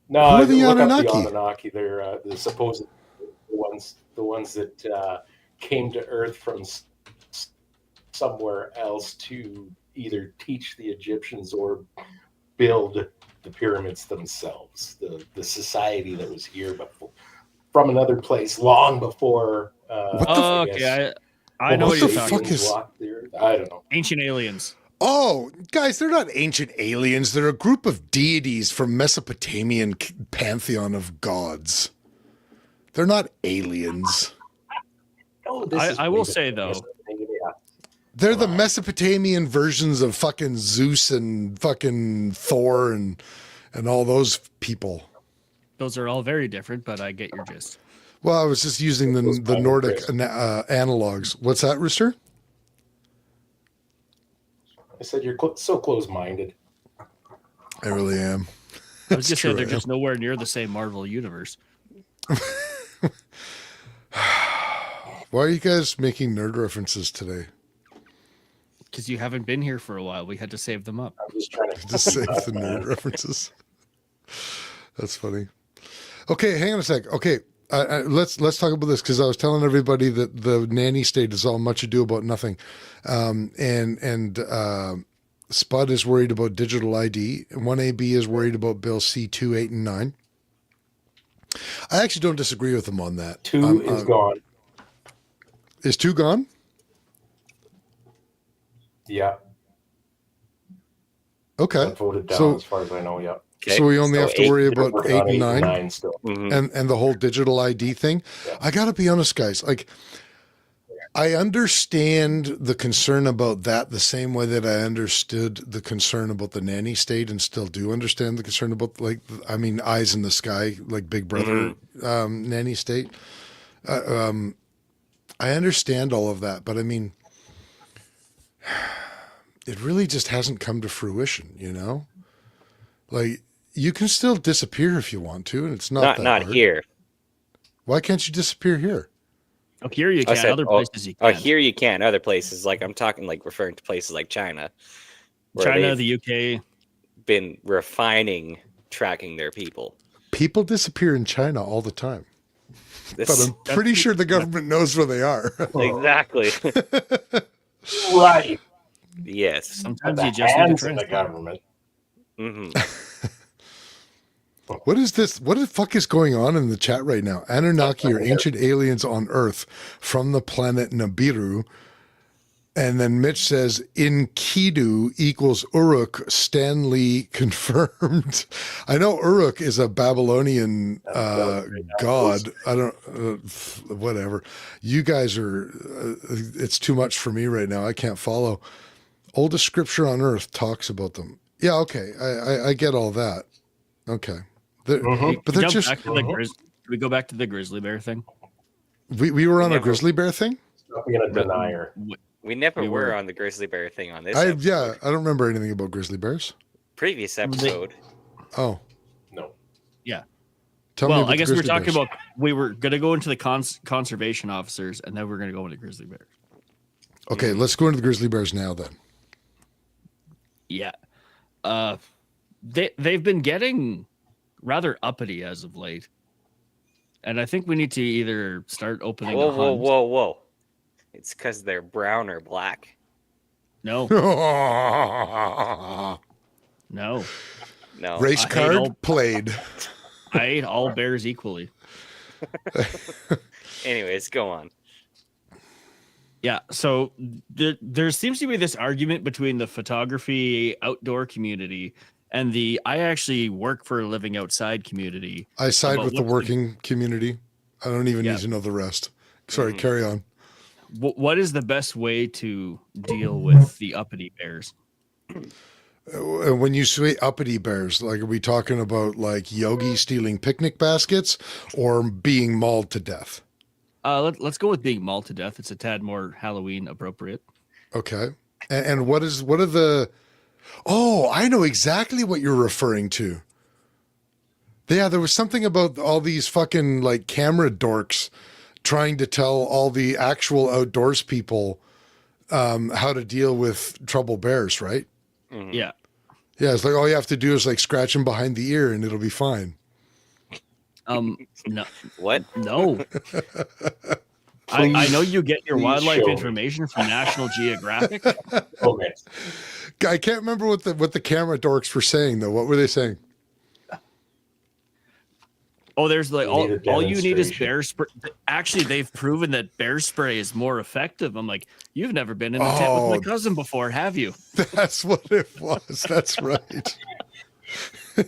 No, Who are the look up Anunnaki? the Anunnaki. They're the supposed the ones that came to Earth from somewhere else to either teach the Egyptians or build the pyramids themselves. The society that was here before, from another place long before. What the Oh, f- okay. I know What what the you're talking fuck about. is- Rock there. I don't know. Ancient aliens. Oh, guys, they're not ancient aliens. They're a group of deities from Mesopotamian pantheon of gods. They're not aliens. Oh, I will say, though, They're the Mesopotamian versions of fucking Zeus and fucking Thor and all those people. those are all very different, but I get your gist. Well, I was just using the Nordic analogs. What's that, Rooster? I said you're so close-minded. I really am. I was just true, saying they're I just nowhere near the same Marvel universe. Why are you guys making nerd references today? Because you haven't been here for a while. We had to save them up. I'm just trying to Just save the nerd references. That's funny. Okay, hang on a sec. Okay, let's talk about this because I was telling everybody that the nanny state is all much ado about nothing, and Spud is worried about digital ID. 1AB is worried about Bill C2, 8, and 9. I actually don't disagree with them on that. 2 is gone. Is 2 gone? Yeah. Okay. Got voted down, So- as far as I know. Yeah. Okay. So we only have to eight. worry They're about working 8 on and 9 9 still. Mhm. and the whole digital ID thing. Yeah. I got to be honest, guys. Like, I understand the concern about that the same way that I understood the concern about the nanny state, and still do understand the concern about, like, I mean, eyes in the sky, like Big Brother nanny state. I understand all of that, but I mean, it really just hasn't come to fruition, you know? Like, you can still disappear if you want to, and it's not that Not hard. here. Why can't you disappear here? Oh, here you I can. said, Other places you Oh, can. here you can. Other places, like I'm talking, like referring to places like China, where China, they've the UK. been refining tracking their people. People disappear in China all the time, but This, I'm pretty sure the government knows where they are. exactly. Right. Yes. Sometimes The you just need to hands of the translate. government. hmm What is this? What the fuck is going on in the chat right now? Anunnaki are ancient aliens on Earth from the planet Nibiru. And then Mitch says, Enkidu equals Uruk, Stanley confirmed. I know Uruk is a Babylonian god. I don't, whatever. You guys are, it's too much for me right now. I can't follow. Oldest scripture on Earth talks about them. Yeah, okay. I get all that. Okay. They're- But they're Jump just, back to the Can we go back to the grizzly bear thing? we were on a Never- grizzly bear thing? Stop being a denier. We never We were were. on the grizzly bear thing on this I episode. don't remember anything about grizzly bears. Previous episode. Oh, No. tell me Well, about I guess the we're grizzly talking bears. about we were gonna go into the conservation officers, and then we're gonna go into grizzly bears. Okay, let's go into the grizzly bears now then. Yeah, they've been getting rather uppity as of late, and I think we need to either start opening. Whoa, a whoa, hunt. whoa, whoa. It's because they're brown or black. No, Race no, No. I hate card all- played. I hate all bears equally. Anyways, go on. Yeah, so there seems to be this argument between the photography outdoor community and the I actually work for a living outside community. I side About with the what's the- working community. I don't even Yeah. need to know the rest. Sorry, carry on. What is the best way to deal with the uppity bears? When you say uppity bears, like, are we talking about like Yogi stealing picnic baskets or being mauled to death? Let's go with being mauled to death. It's a tad more Halloween appropriate. Okay. And what are the, oh, I know exactly what you're referring to. Yeah, there was something about all these fucking like camera dorks trying to tell all the actual outdoors people how to deal with trouble bears, right? Yeah. Yeah, it's like all you have to do is like scratch them behind the ear and it'll be fine. No, What? no. I know you get your Please wildlife show me. information from National Geographic. Okay. I can't remember what the camera dorks were saying though. What were they saying? Oh, there's like We need a all you need is demonstration. bear spray. Actually, they've proven that bear spray is more effective. I'm like, you've never been in the tent with Oh. my cousin before, have you? That's what it was. That's right.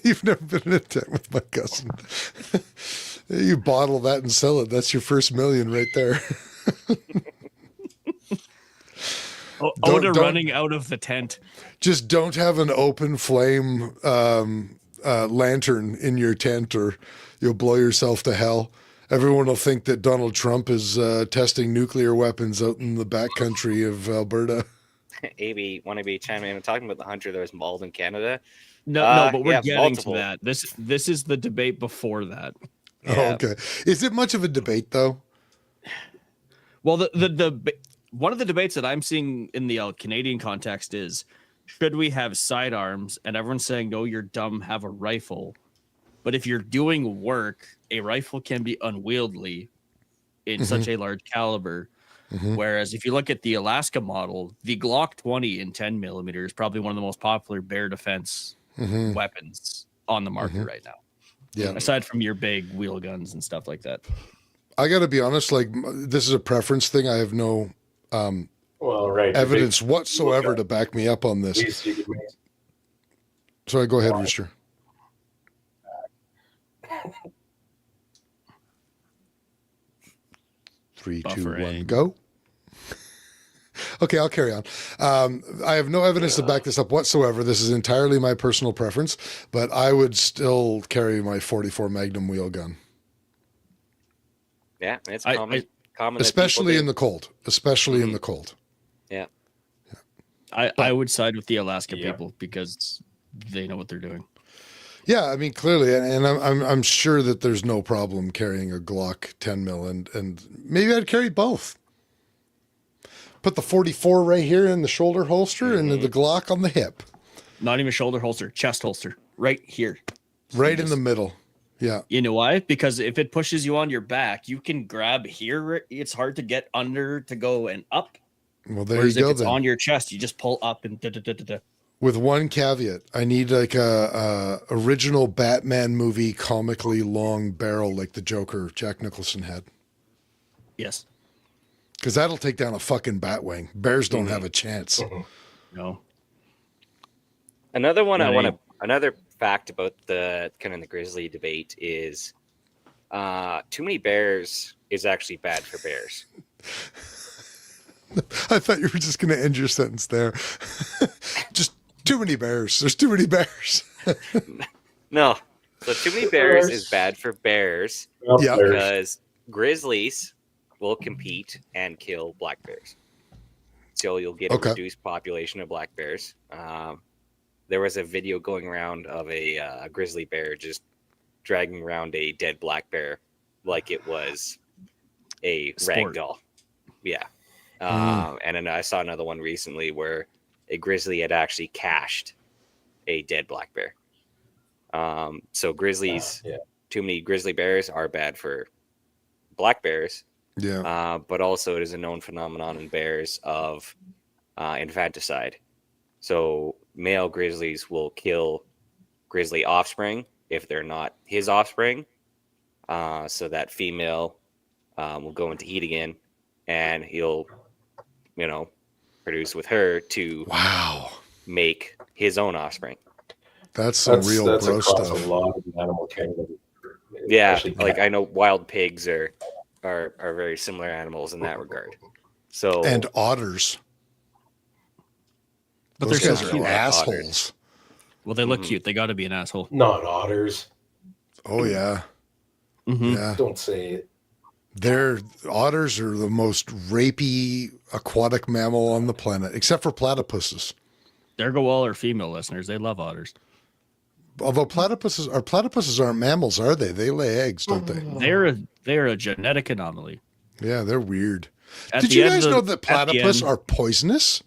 You've never been in a tent with my cousin. You bottle that and sell it. That's your first million right there. Oh, Don't- Oda don't- running out of the tent. Just don't have an open flame lantern in your tent or you'll blow yourself to hell. Everyone will think that Donald Trump is testing nuclear weapons out in the backcountry of Alberta. AB, want to be chiming in and talking about the hunter that was mauled in Canada? No, but we're yeah, getting multiple. to that. This is the debate before that. Oh, okay. Is it much of a debate though? Well, the one of the debates that I'm seeing in the Canadian context is, should we have sidearms? And everyone's saying, no, you're dumb, have a rifle. But if you're doing work, a rifle can be unwieldy in such a large caliber. Whereas if you look at the Alaska model, the Glock 20 in 10 millimeter is probably one of the most popular bear defense weapons on the market right now. Yeah. Aside from your big wheel guns and stuff like that. I got to be honest, like this is a preference thing. I have no Well, right. evidence whatsoever to back me up on this. These you can make- Sorry, go ahead, Rooster. Three, two, Buffering. one, go. Okay, I'll carry on. I have no evidence to back this up whatsoever. This is entirely my personal preference, but I would still carry my 44 Magnum wheel gun, Yeah, it's I- common. common that especially people in the cold. Especially in Mhm. the cold. do. Yeah. I would side with the Alaska Yeah. people because they know what they're doing. Yeah, I mean clearly, and I'm sure that there's no problem carrying a Glock 10 mil, and maybe I'd carry both. Put the 44 right here in the shoulder holster, and the Glock on the hip, Not even shoulder holster, chest holster, right here. right in the middle. Yeah, You know why? Because if it pushes you on your back, you can grab here. It's hard to get under to go and up. well there Whereas you go if it's then. on your chest, you just pull up and da-da-da-da-da. With one caveat, I need like a original Batman movie comically long barrel like the Joker Jack Nicholson had, Yes. because that'll take down a fucking Batwing. Bears don't have a chance. No. Another one I Right. want to. Another fact about the kind of the grizzly debate is, too many bears is actually bad for bears. I thought you were just going to end your sentence there. Just too many bears. There's too many bears. No, so too many bears is bad for bears Yeah. because grizzlies will compete and kill black bears. So you'll get a Okay. reduced population of black bears. There was a video going around of a grizzly bear just dragging around a dead black bear like it was a rag Sport. doll. Yeah. And then I saw another one recently where a grizzly had actually cached a dead black bear. So grizzlies, Yeah. too many grizzly bears are bad for black bears, Yeah. but also it is a known phenomenon in bears of infanticide. So male grizzlies will kill grizzly offspring if they're not his offspring. So that female will go into heat again, and he'll, produce with her to Wow. make his own offspring. That's some That's real bro across stuff. a lot of the animal kingdom. Yeah, Especially like cat. I know wild pigs are very similar animals in that regard. So And otters. But Those they're guys so are cute. assholes. Well, they look Mhm. cute. They got to be an asshole. Not otters. Oh, yeah. Mhm. Yeah. Don't say it. Otters are the most rapey aquatic mammal on the planet, except for platypuses. There go all our female listeners. They love otters. Although platypuses aren't mammals, are they? They lay eggs, don't they? They're a genetic anomaly. Yeah, they're weird. At Did the you end guys of- know that at the platypus end- are poisonous?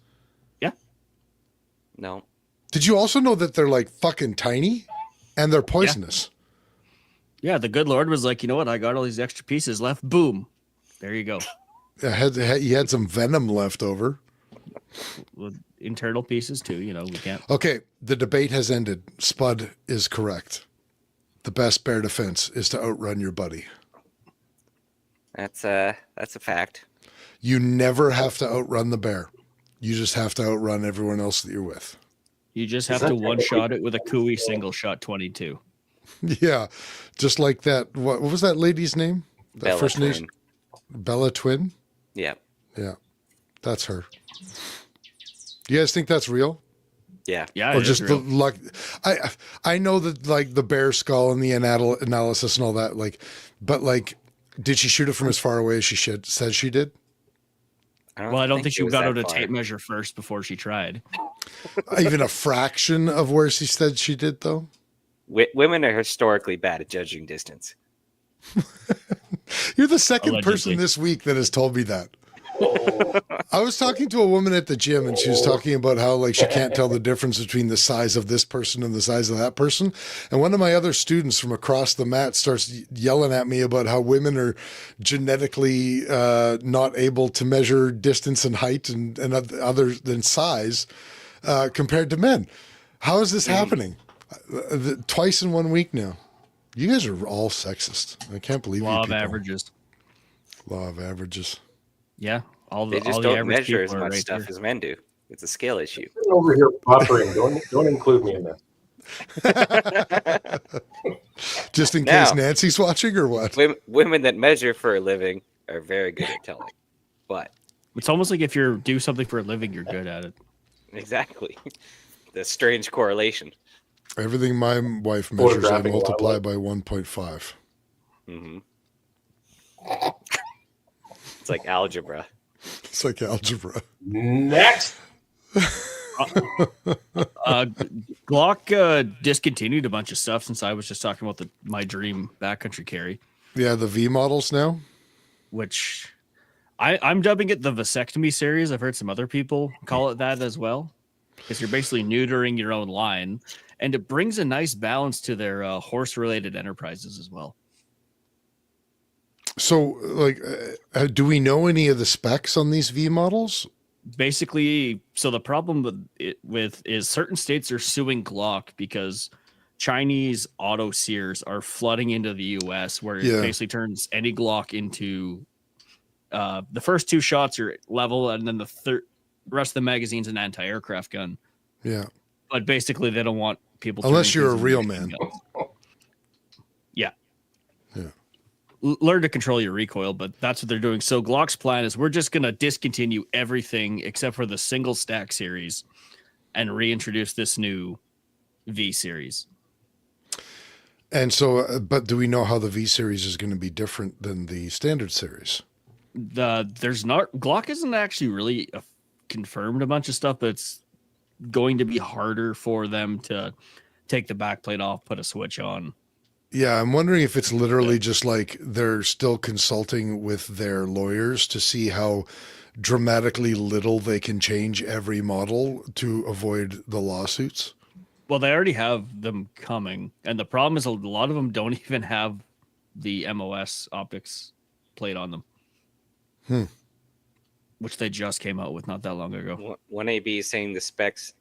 no, Did you also know that they're like fucking tiny and they're poisonous? Yeah, the good Lord was like, you know what? I got all these extra pieces left. Boom. There you go. He had some venom left over. With internal pieces too. We can't. Okay, the debate has ended. Spud is correct. The best bear defense is to outrun your buddy. that's a fact. You never have to outrun the bear. You just have to outrun everyone else that you're with. You just Is have to that one shot it with a Cooey single shot 22. Yeah, just like that. What was that lady's name? That Bella first name? twin. Bella Twin? Yeah, Yeah, that's her. Do you guys think that's real? yeah. Yeah, Or it is just the real. luck? I know that like the bear skull and the analysis and all that, but did she shoot it from as far away as she said she did? Well, I don't think it she was got that out a far. tape measure first before she tried. Even a fraction of where she said she did, though? Women are historically bad at judging distance. You're the second Allegedly. person this week that has told me that. Oh, I was talking to a woman at the gym and she was talking about how like she can't tell the difference between the size of this person and the size of that person. And one of my other students from across the mat starts yelling at me about how women are genetically not able to measure distance and height and other than size compared to men. How is this happening? Twice in 1 week now. You guys are all sexist. I can't believe Law you of people. averages. Law of averages. Yeah. All They the just all the don't average measure as people are much right stuff there. as men do. It's a scale issue. I'm over here buffering. Don't include me in this. Just in Now- case Nancy's watching or what? Women that measure for a living are very good at telling. But It's almost like if you do something for a living, you're good at it. exactly, the strange correlation. Everything my wife measures, I Photographing multiply wildlife. by 1.5. hmm It's like algebra. It's like algebra. Next. Glock discontinued a bunch of stuff since I was just talking about my dream backcountry carry, Yeah, the V models now. which I'm dubbing it the vasectomy series. I've heard some other people call it that as well, because you're basically neutering your own line, and it brings a nice balance to their horse-related enterprises as well. So, like, do we know any of the specs on these V models? Basically, so the problem with is certain states are suing Glock because Chinese auto sears are flooding into the US, where Yeah. it basically turns any Glock into the first two shots are level, and then the rest of the magazine's an anti-aircraft gun. Yeah. But basically, they don't want people Unless turning you're a things real into man. guns. Yeah. Yeah. Learn to control your recoil, but that's what they're doing. So Glock's plan is we're just going to discontinue everything except for the single stack series and reintroduce this new V series. And so, but do we know how the V series is going to be different than the standard series? Glock isn't actually really confirmed a bunch of stuff, but it's going to be harder for them to take the backplate off, put a switch on. Yeah, I'm wondering if it's literally just like they're still consulting with their lawyers to see how dramatically little they can change every model to avoid the lawsuits. Well, they already have them coming, and the problem is a lot of them don't even have the MOS optics plate on them, which they just came out with not that long ago. 1AB is saying the specs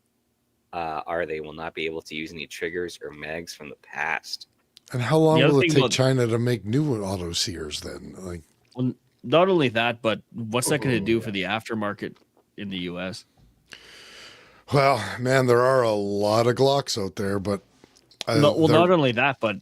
are they will not be able to use any triggers or mags from the past. And how long The other will it thing take about- China to make new auto sears then? Like, Well, not only that, but what's that going to do for the aftermarket in the US? well, man, there are a lot of Glocks out there, but Well, they're- not only that, but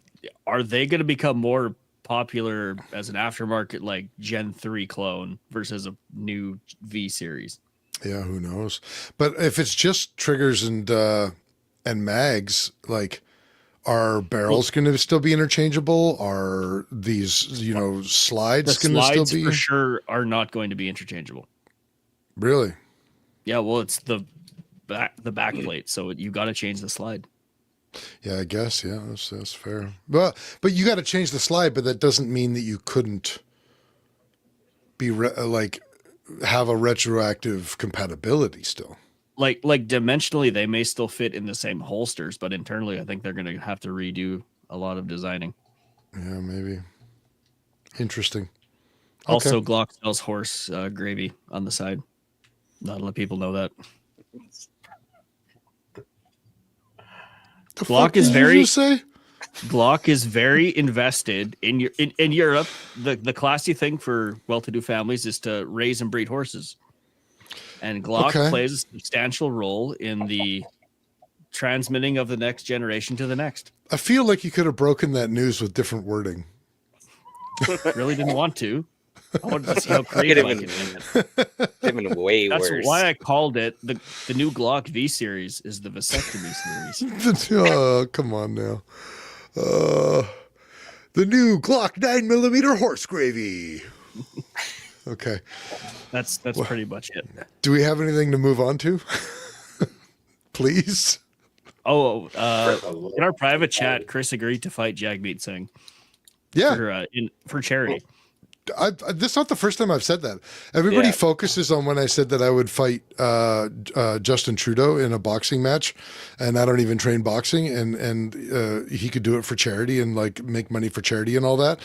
are they going to become more popular as an aftermarket like Gen 3 clone versus a new V series? yeah, who knows? But if it's just triggers and mags, like, are barrels going to still be interchangeable? Are these, slides The going to still slides be? for sure are not going to be interchangeable. Really? Yeah, well, it's the back plate, so you got to change the slide. Yeah, I guess. Yeah, that's fair. But you got to change the slide, but that doesn't mean that you couldn't be have a retroactive compatibility still. Like dimensionally, they may still fit in the same holsters, but internally, I think they're going to have to redo a lot of designing. Yeah, maybe. Interesting. Also, Glock sells horse gravy on the side. Not a lot of people know that. The Glock fuck is did you very- just say? Glock is very invested in Europe. The classy thing for well-to-do families is to raise and breed horses, and Glock Okay. plays a substantial role in the transmitting of the next generation to the next. I feel like you could have broken that news with different wording. Really didn't want to. I wanted to see how Could creative have I been, could make it. could have been way That's worse. why I called it the new Glock V series is the vasectomy series. Oh, come on now. The new Glock 9mm horse gravy. Okay. That's pretty much it. Do we have anything to move on to? Please. Oh, in our private chat, Chris agreed to fight Jagmeet Singh Yeah. for charity. This is not the first time I've said that. Everybody Yeah. focuses on when I said that I would fight Justin Trudeau in a boxing match, and I don't even train boxing, and he could do it for charity and like make money for charity and all that.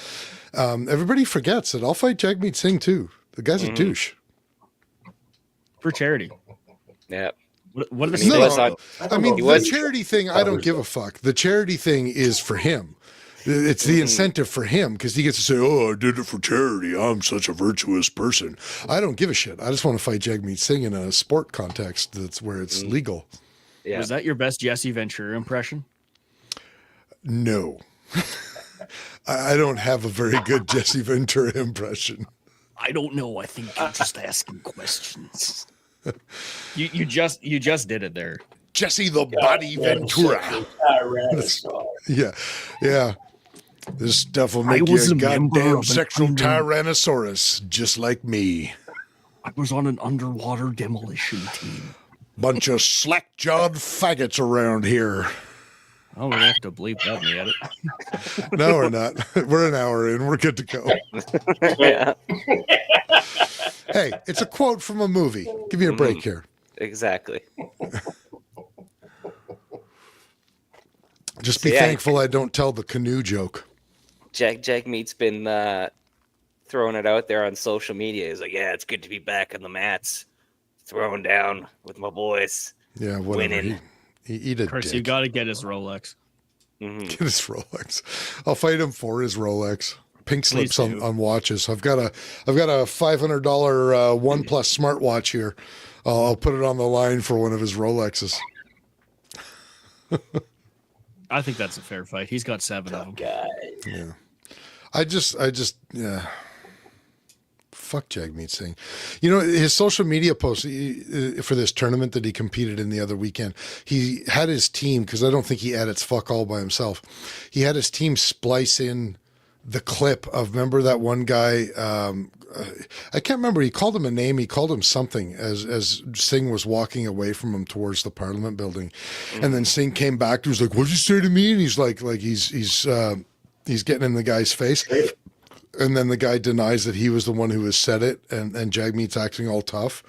Everybody forgets that I'll fight Jagmeet Singh too. The guy's a douche. For charity. Yeah. What are the I mean, No, he was stakes? on- I mean, He the was- charity thing, I don't give a fuck. The charity thing is for him. It's the incentive for him because he gets to say, "Oh, I did it for charity. I'm such a virtuous person." I don't give a shit. I just want to fight Jagmeet Singh in a sport context that's where it's legal. Yeah. Was that your best Jesse Ventura impression? No. I don't have a very good Jesse Ventura impression. I don't know. I think you're just asking questions. You just did it there. Jesse the Body Ventura. Yeah. This stuff will make you was a a member goddamn of an sexual under- Tyrannosaurus, just like me. I was on an underwater demolition team. Bunch of slack-jawed faggots around here. Oh, we have to bleep that in the edit. No, we're not. We're an hour in. We're good to go. Yeah, Hey, it's a quote from a movie. Give me a break here. exactly. Just So, be yeah. thankful I don't tell the canoe joke. Jagmeet's been throwing it out there on social media. He's like, yeah, it's good to be back on the mats, throwing down with my boys. Yeah, whatever. Winning. He eat a Chris, dick. you got to get his Rolex. Get his Rolex. I'll fight him for his Rolex. Pink slips Please do. on watches. I've got a $500 OnePlus smartwatch here. I'll put it on the line for one of his Rolexes. I think that's a fair fight. He's got 7 of them. Guy. Yeah. I just yeah. Fuck Jagmeet Singh. You know, his social media posts for this tournament that he competed in the other weekend, he had his team, because I don't think he edits fuck all by himself. He had his team splice in the clip of, remember that one guy, I can't remember, he called him a name, he called him something as Singh was walking away from him towards the Parliament building. And then Singh came back and was like, what'd you say to me? And he's like he's getting in the guy's face. And then the guy denies that he was the one who has said it, and Jagmeet's acting all tough.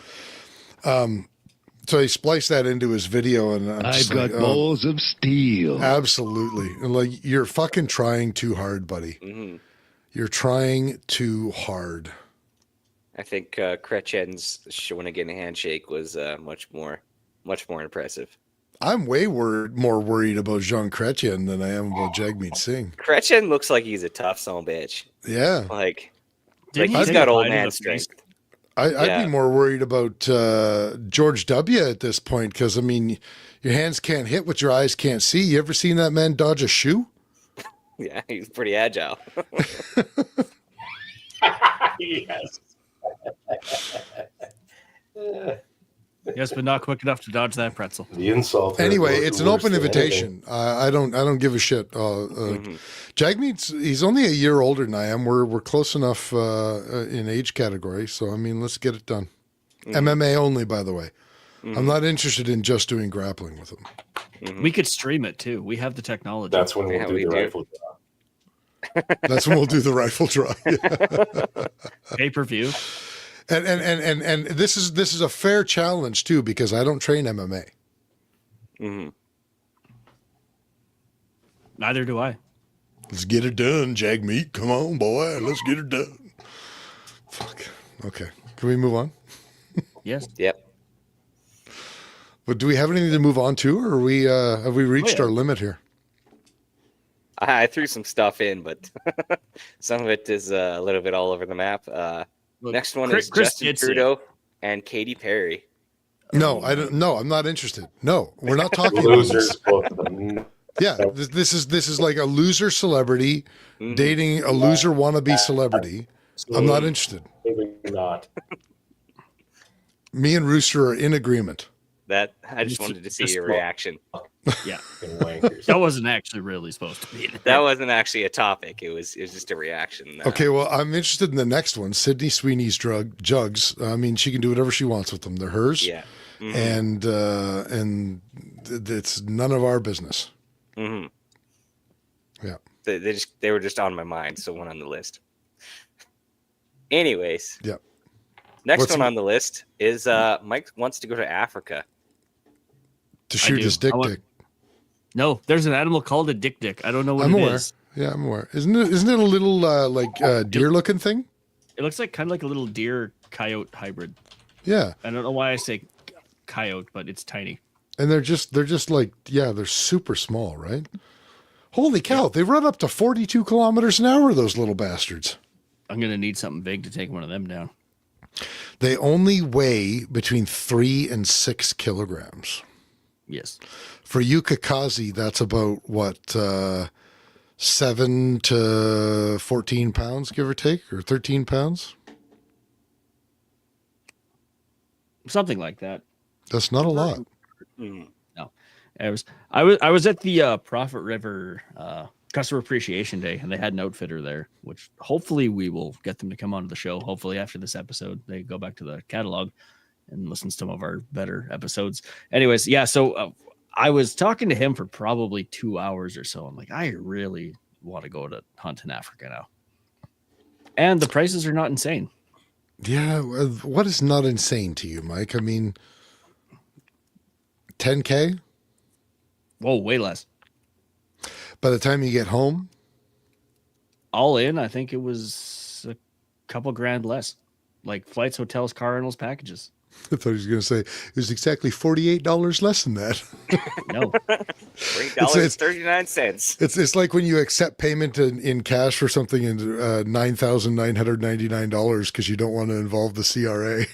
So he spliced that into his video, and I'm I've just got like, balls of steel. absolutely. And like, you're fucking trying too hard, buddy. Mhm. You're trying too hard. I think Kretchen's Shawinigan handshake was much more impressive. I'm way more worried about Jean Chrétien than I am about Jagmeet Singh. Kretchen looks like he's a tough son of a bitch. Yeah, Like Didn't he he's take got a old bite in man the face? strength. I'd Yeah. be more worried about George W. at this point, because I mean, your hands can't hit what your eyes can't see. You ever seen that man dodge a shoe? Yeah, he's pretty agile. Yes. Yes, but not quick enough to dodge that pretzel. The insult. there Anyway, goes it's the an worst open of invitation. I don't give a shit. Jagmeet's, he's only a year older than I am. We're close enough in age category. So I mean, let's get it done. MMA only, by the way. I'm not interested in just doing grappling with him. We could stream it too. We have the technology. That's when we'll Yeah, do we the do. rifle drop. That's when we'll do the rifle draw. Pay-per-view. And this is a fair challenge too, because I don't train MMA. Hmm. Neither do I. Let's get it done, Jagmeet. Come on, boy. Let's get it done. Fuck. Okay. Can we move on? Yes. Yep. But do we have anything to move on to, or are we have we reached yeah. our limit here? I threw some stuff in, but some of it is a little bit all over the map. Look, Next one Chris- is Chris Justin did say- Trudeau and Katy Perry. No, I don't. No, I'm not interested. No, we're not talking about Losers, this. both of them. Yeah, this is like a loser celebrity Mhm. dating a loser wannabe celebrity. I'm not interested. Maybe not. Me and Rooster are in agreement. That I just Just- wanted to see just your look. reaction. Yeah. Fucking wankers. That wasn't actually really supposed to be. That wasn't actually a topic. It was just a reaction. Okay, well, I'm interested in the next one. Sydney Sweeney's jugs. I mean, she can do whatever she wants with them. They're hers, Yeah. Mhm. and it's none of our business. Mhm. Yeah. They were just on my mind, so one on the list. Anyways. Yeah. Next What's one the- on the list is Mike wants to go to Africa. To shoot do. his dick. I want- No, there's an animal called a dick. I don't know what I'm it aware. is. Yeah, I'm aware. Isn't it a little deer looking thing? It looks like kind of like a little deer coyote hybrid. Yeah, I don't know why I say coyote, but it's tiny. and they're just like, yeah, they're super small, right? Holy cow! They run up to 42 kilometers an hour. Those little bastards. I'm gonna need something big to take one of them down. They only weigh between 3 and 6 kilograms. Yes. For you, Kakazi, that's about what 7 to 14 pounds, give or take, or 13 pounds. Something like that. That's not a lot. Mm. I was at the Prophet River Customer Appreciation Day, and they had an outfitter there, which hopefully we will get them to come onto the show. Hopefully after this episode, they go back to the catalog and listen to some of our better episodes. Anyways, yeah. So I was talking to him for probably 2 hours or so. I'm like, I really want to go to hunt in Africa now, and the prices are not insane. Yeah. What is not insane to you, Mike? I mean, 10K Whoa, way less. by the time you get home. All in, I think it was a couple grand less, like flights, hotels, car rentals, packages. I thought he was going to say it was exactly $48 less than that. No, $3.39. It's like when you accept payment in cash for something in $9,999 because you don't want to involve the CRA.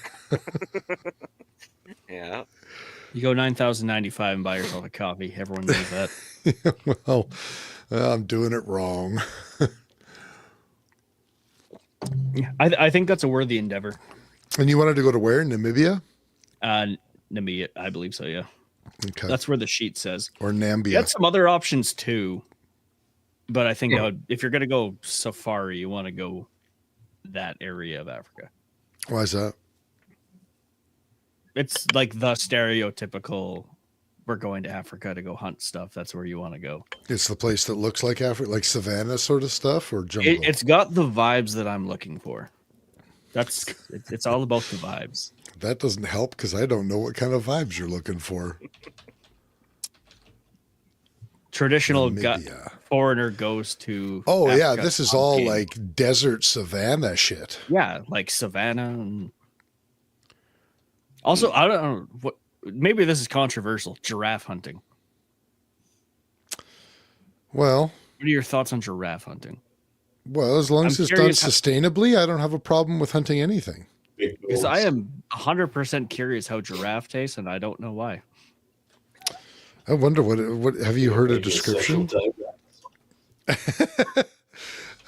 Yeah. you go 9,095 and buy yourself a coffee. Everyone knows that. Well, I'm doing it wrong. I think that's a worthy endeavor. And you wanted to go to where? Namibia? Namibia, I believe so. Yeah, Okay. that's where the sheet says. Or You Nambia. got some other options too, but I think if you're gonna go safari, you want to go that area of Africa. Why is that? It's like the stereotypical. We're going to Africa to go hunt stuff. That's where you want to go. It's the place that looks like Africa, like savannah sort of stuff, or jungle. It's got the vibes that I'm looking for. It's all about the vibes. That doesn't help because I don't know what kind of vibes you're looking for. Traditional Namibia. foreigner goes to. Oh yeah, Africa this is on all game. like desert savannah shit. Yeah, like savannah. And... Also, I don't know what. Maybe this is controversial. Giraffe hunting. Well, What are your thoughts on giraffe hunting? as long as I'm it's done curious how- sustainably, I don't have a problem with hunting anything. Big Because goals. I am 100% curious how giraffe tastes, and I don't know why. I wonder what have you heard a Maybe description? social diagram.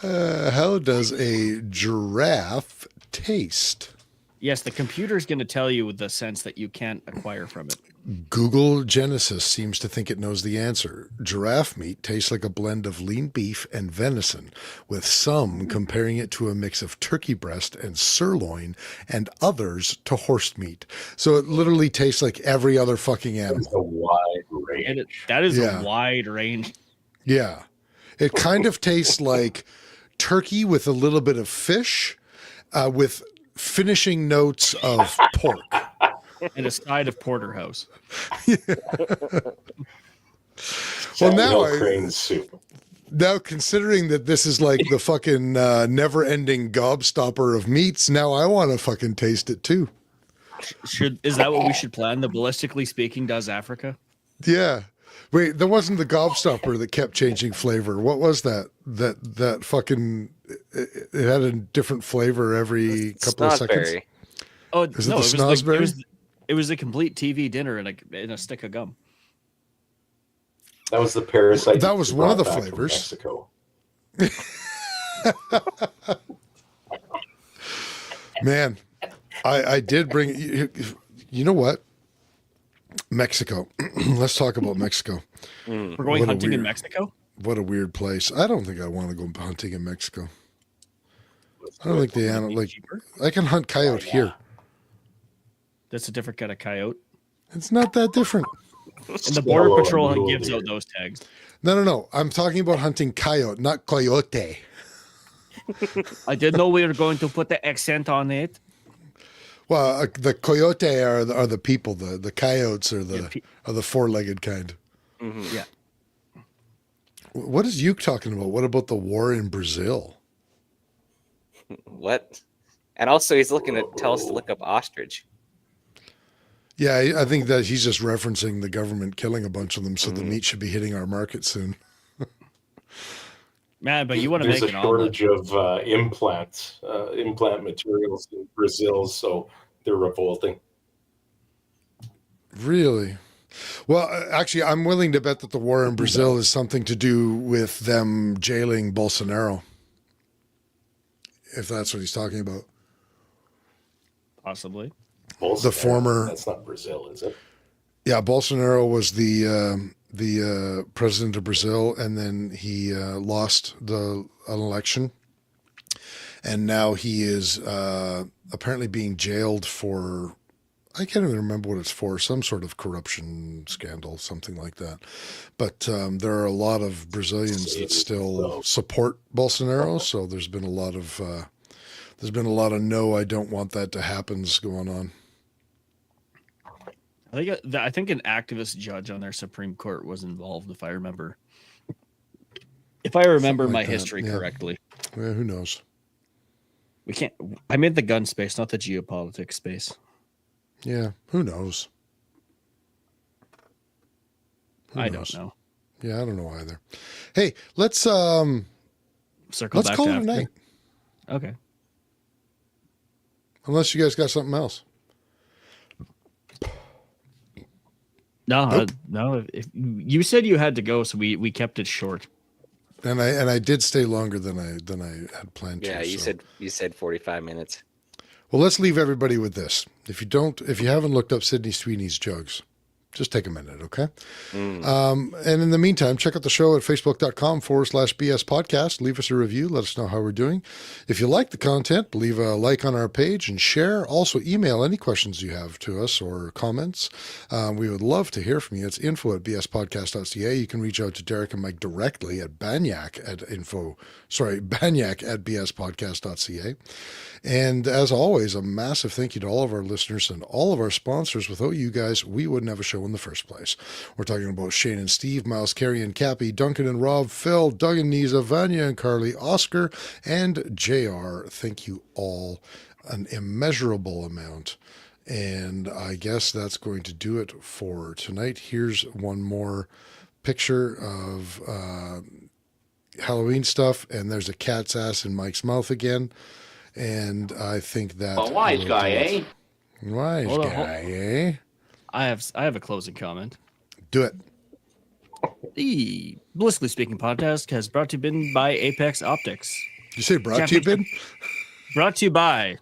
How does a giraffe taste? Yes, the computer is going to tell you the sense that you can't acquire from it. Google Genesis seems to think it knows the answer. Giraffe meat tastes like a blend of lean beef and venison, with some comparing it to a mix of turkey breast and sirloin, and others to horse meat. So it literally tastes like every other fucking It's animal. a wide range. That is Yeah. a wide range. Yeah. It kind of tastes like turkey with a little bit of fish, with finishing notes of pork. And a side of porterhouse. Well, now Crane soup. Now, considering that this is like the fucking never-ending gobstopper of meats, now I want to fucking taste it too. Is that what we should plan? The Ballistically Speaking does Africa? Yeah. Wait, there wasn't the gobstopper that kept changing flavor. What was that? That fucking it had a different flavor every couple of seconds. Snosberry. Oh, Is it no, the it was snosberry? it was a complete TV dinner in a stick of gum. That was the parasite. That was you one of brought the back from flavors. Mexico. Man, I did bring you know what? Mexico. Let's talk about Mexico. We're going What a hunting in weird- Mexico? What a weird place. I don't think I want to go hunting in Mexico. I don't think the animal like Cheaper? I can hunt coyote here. That's a different kind of coyote. It's not that different. And the Border Yellow Patrol and mule gives deer. out those tags. No. I'm talking about hunting coyote, not coyote. I didn't know we were going to put the accent on it. Well, the coyote are the people. The coyotes are the four-legged kind. Yeah. What is you talking about? What about the war in Brazil? What? And also, he's looking to tell us to look up ostrich. Yeah, I think that he's just referencing the government killing a bunch of them, so the meat should be hitting our market soon. Man, but you want to There's make a an omelet. shortage of implant materials in Brazil, so they're revolting. Really? Well, actually, I'm willing to bet that the war in Brazil is something to do with them jailing Bolsonaro. If that's what he's talking about. Possibly. Bolsonaro, The former- That's not Brazil, is it? Yeah, Bolsonaro was the president of Brazil, and then he lost an election, and now he is apparently being jailed for, I can't even remember what it's for, some sort of corruption scandal, something like that. But there are a lot of Brazilians that still support Bolsonaro, so there's been a lot of no, I don't want that to happens going on. I think an activist judge on their Supreme Court was involved, if I remember Something my like that, history yeah. correctly. Yeah, who knows? We can't. I made the gun space, not the geopolitics space. Yeah, who knows? Who I knows? don't know. Yeah, I don't know either. Hey, let's Circle let's back call to it a after. night. Okay. Unless you guys got something else. No, Nope. no. If you said you had to go, so we kept it short. And I did stay longer than I had planned to. Yeah, you so. said 45 minutes. Well, let's leave everybody with this. If you haven't looked up Sydney Sweeney's jugs, just take a minute, okay? And in the meantime, check out the show at facebook.com/BS podcast. Leave us a review. Let us know how we're doing. If you like the content, leave a like on our page and share. Also, email any questions you have to us or comments. We would love to hear from you. It's info@bspodcast.ca. You can reach out to Derek and Mike directly at banyak@bspodcast.ca. And as always, a massive thank you to all of our listeners and all of our sponsors. Without you guys, we wouldn't have a show in the first place. We're talking about Shane and Steve, Miles, Carrie and Cappy, Duncan and Rob, Phil, Doug and Nisa, Vanya and Carly, Oscar and JR. Thank you all an immeasurable amount. And I guess that's going to do it for tonight. Here's one more picture of Halloween stuff, and there's a cat's ass in Mike's mouth again. And I think that A wise guy, eh? Wise Hold on, guy, eh? I have a closing comment. Do it. The Blissfully Speaking podcast has brought to you by Apex Optics. Did you say brought to you, Ben? Brought to you by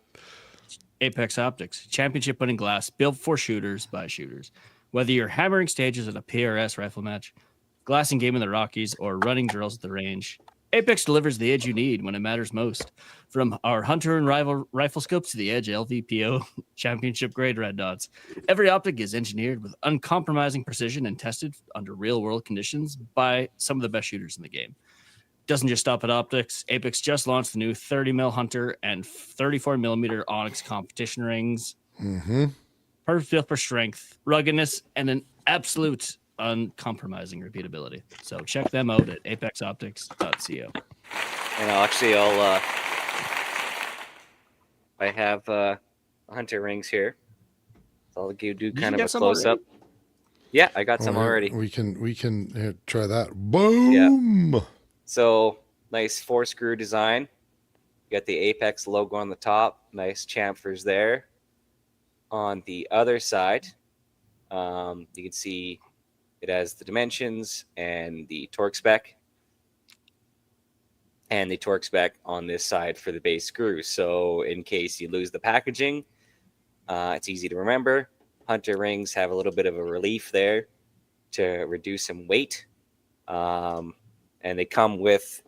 Apex Optics, championship winning glass built for shooters by shooters. Whether you're hammering stages at a PRS rifle match, glassing game in the Rockies, or running drills at the range, Apex delivers the edge you need when it matters most. From our Hunter and rifle scopes to the Edge LVPO championship grade red dots, every optic is engineered with uncompromising precision and tested under real world conditions by some of the best shooters in the game. Doesn't just stop at optics. Apex just launched the new 30mm Hunter and 34mm Onyx competition rings. Mm-hmm. Perfect built for strength, ruggedness, and an absolute uncompromising repeatability. So check them out at apexoptics.co. And I have hunter rings here. So I'll do you kind of get a some close up. Yeah, I got some already. We can here, try that. Boom. So nice 4-screw design. You got the Apex logo on the top. Nice chamfers there. On the other side, you can see it has the dimensions and the torque spec. And the torque spec on this side for the base screw. So in case you lose the packaging, it's easy to remember. Hunter rings have a little bit of a relief there to reduce some weight. And they come with,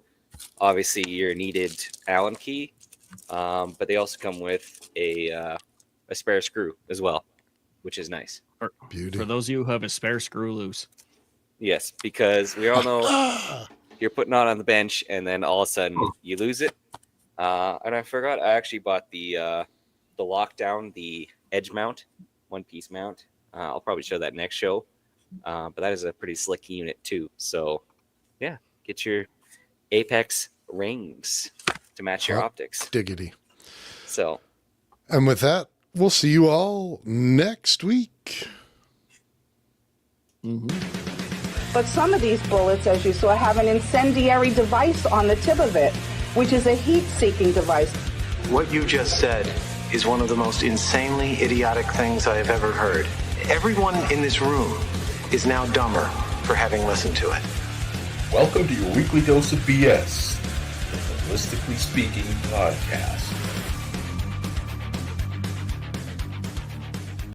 obviously, your needed Allen key. But they also come with a spare screw as well, which is nice. Beauty. For those of you who have a spare screw loose. Yes, because we all know you're putting on the bench and then all of a sudden you lose it. And I forgot, I actually bought the lockdown, the edge mount, one-piece mount. I'll probably show that next show. But that is a pretty slick unit too. So yeah, get your Apex rings to match your optics. Diggity. So. And with that, we'll see you all next week. Mm-hmm. But some of these bullets, as you saw, have an incendiary device on the tip of it, which is a heat-seeking device. What you just said is one of the most insanely idiotic things I have ever heard. Everyone in this room is now dumber for having listened to it. Welcome to your weekly dose of BS, the Ballistically Speaking podcast.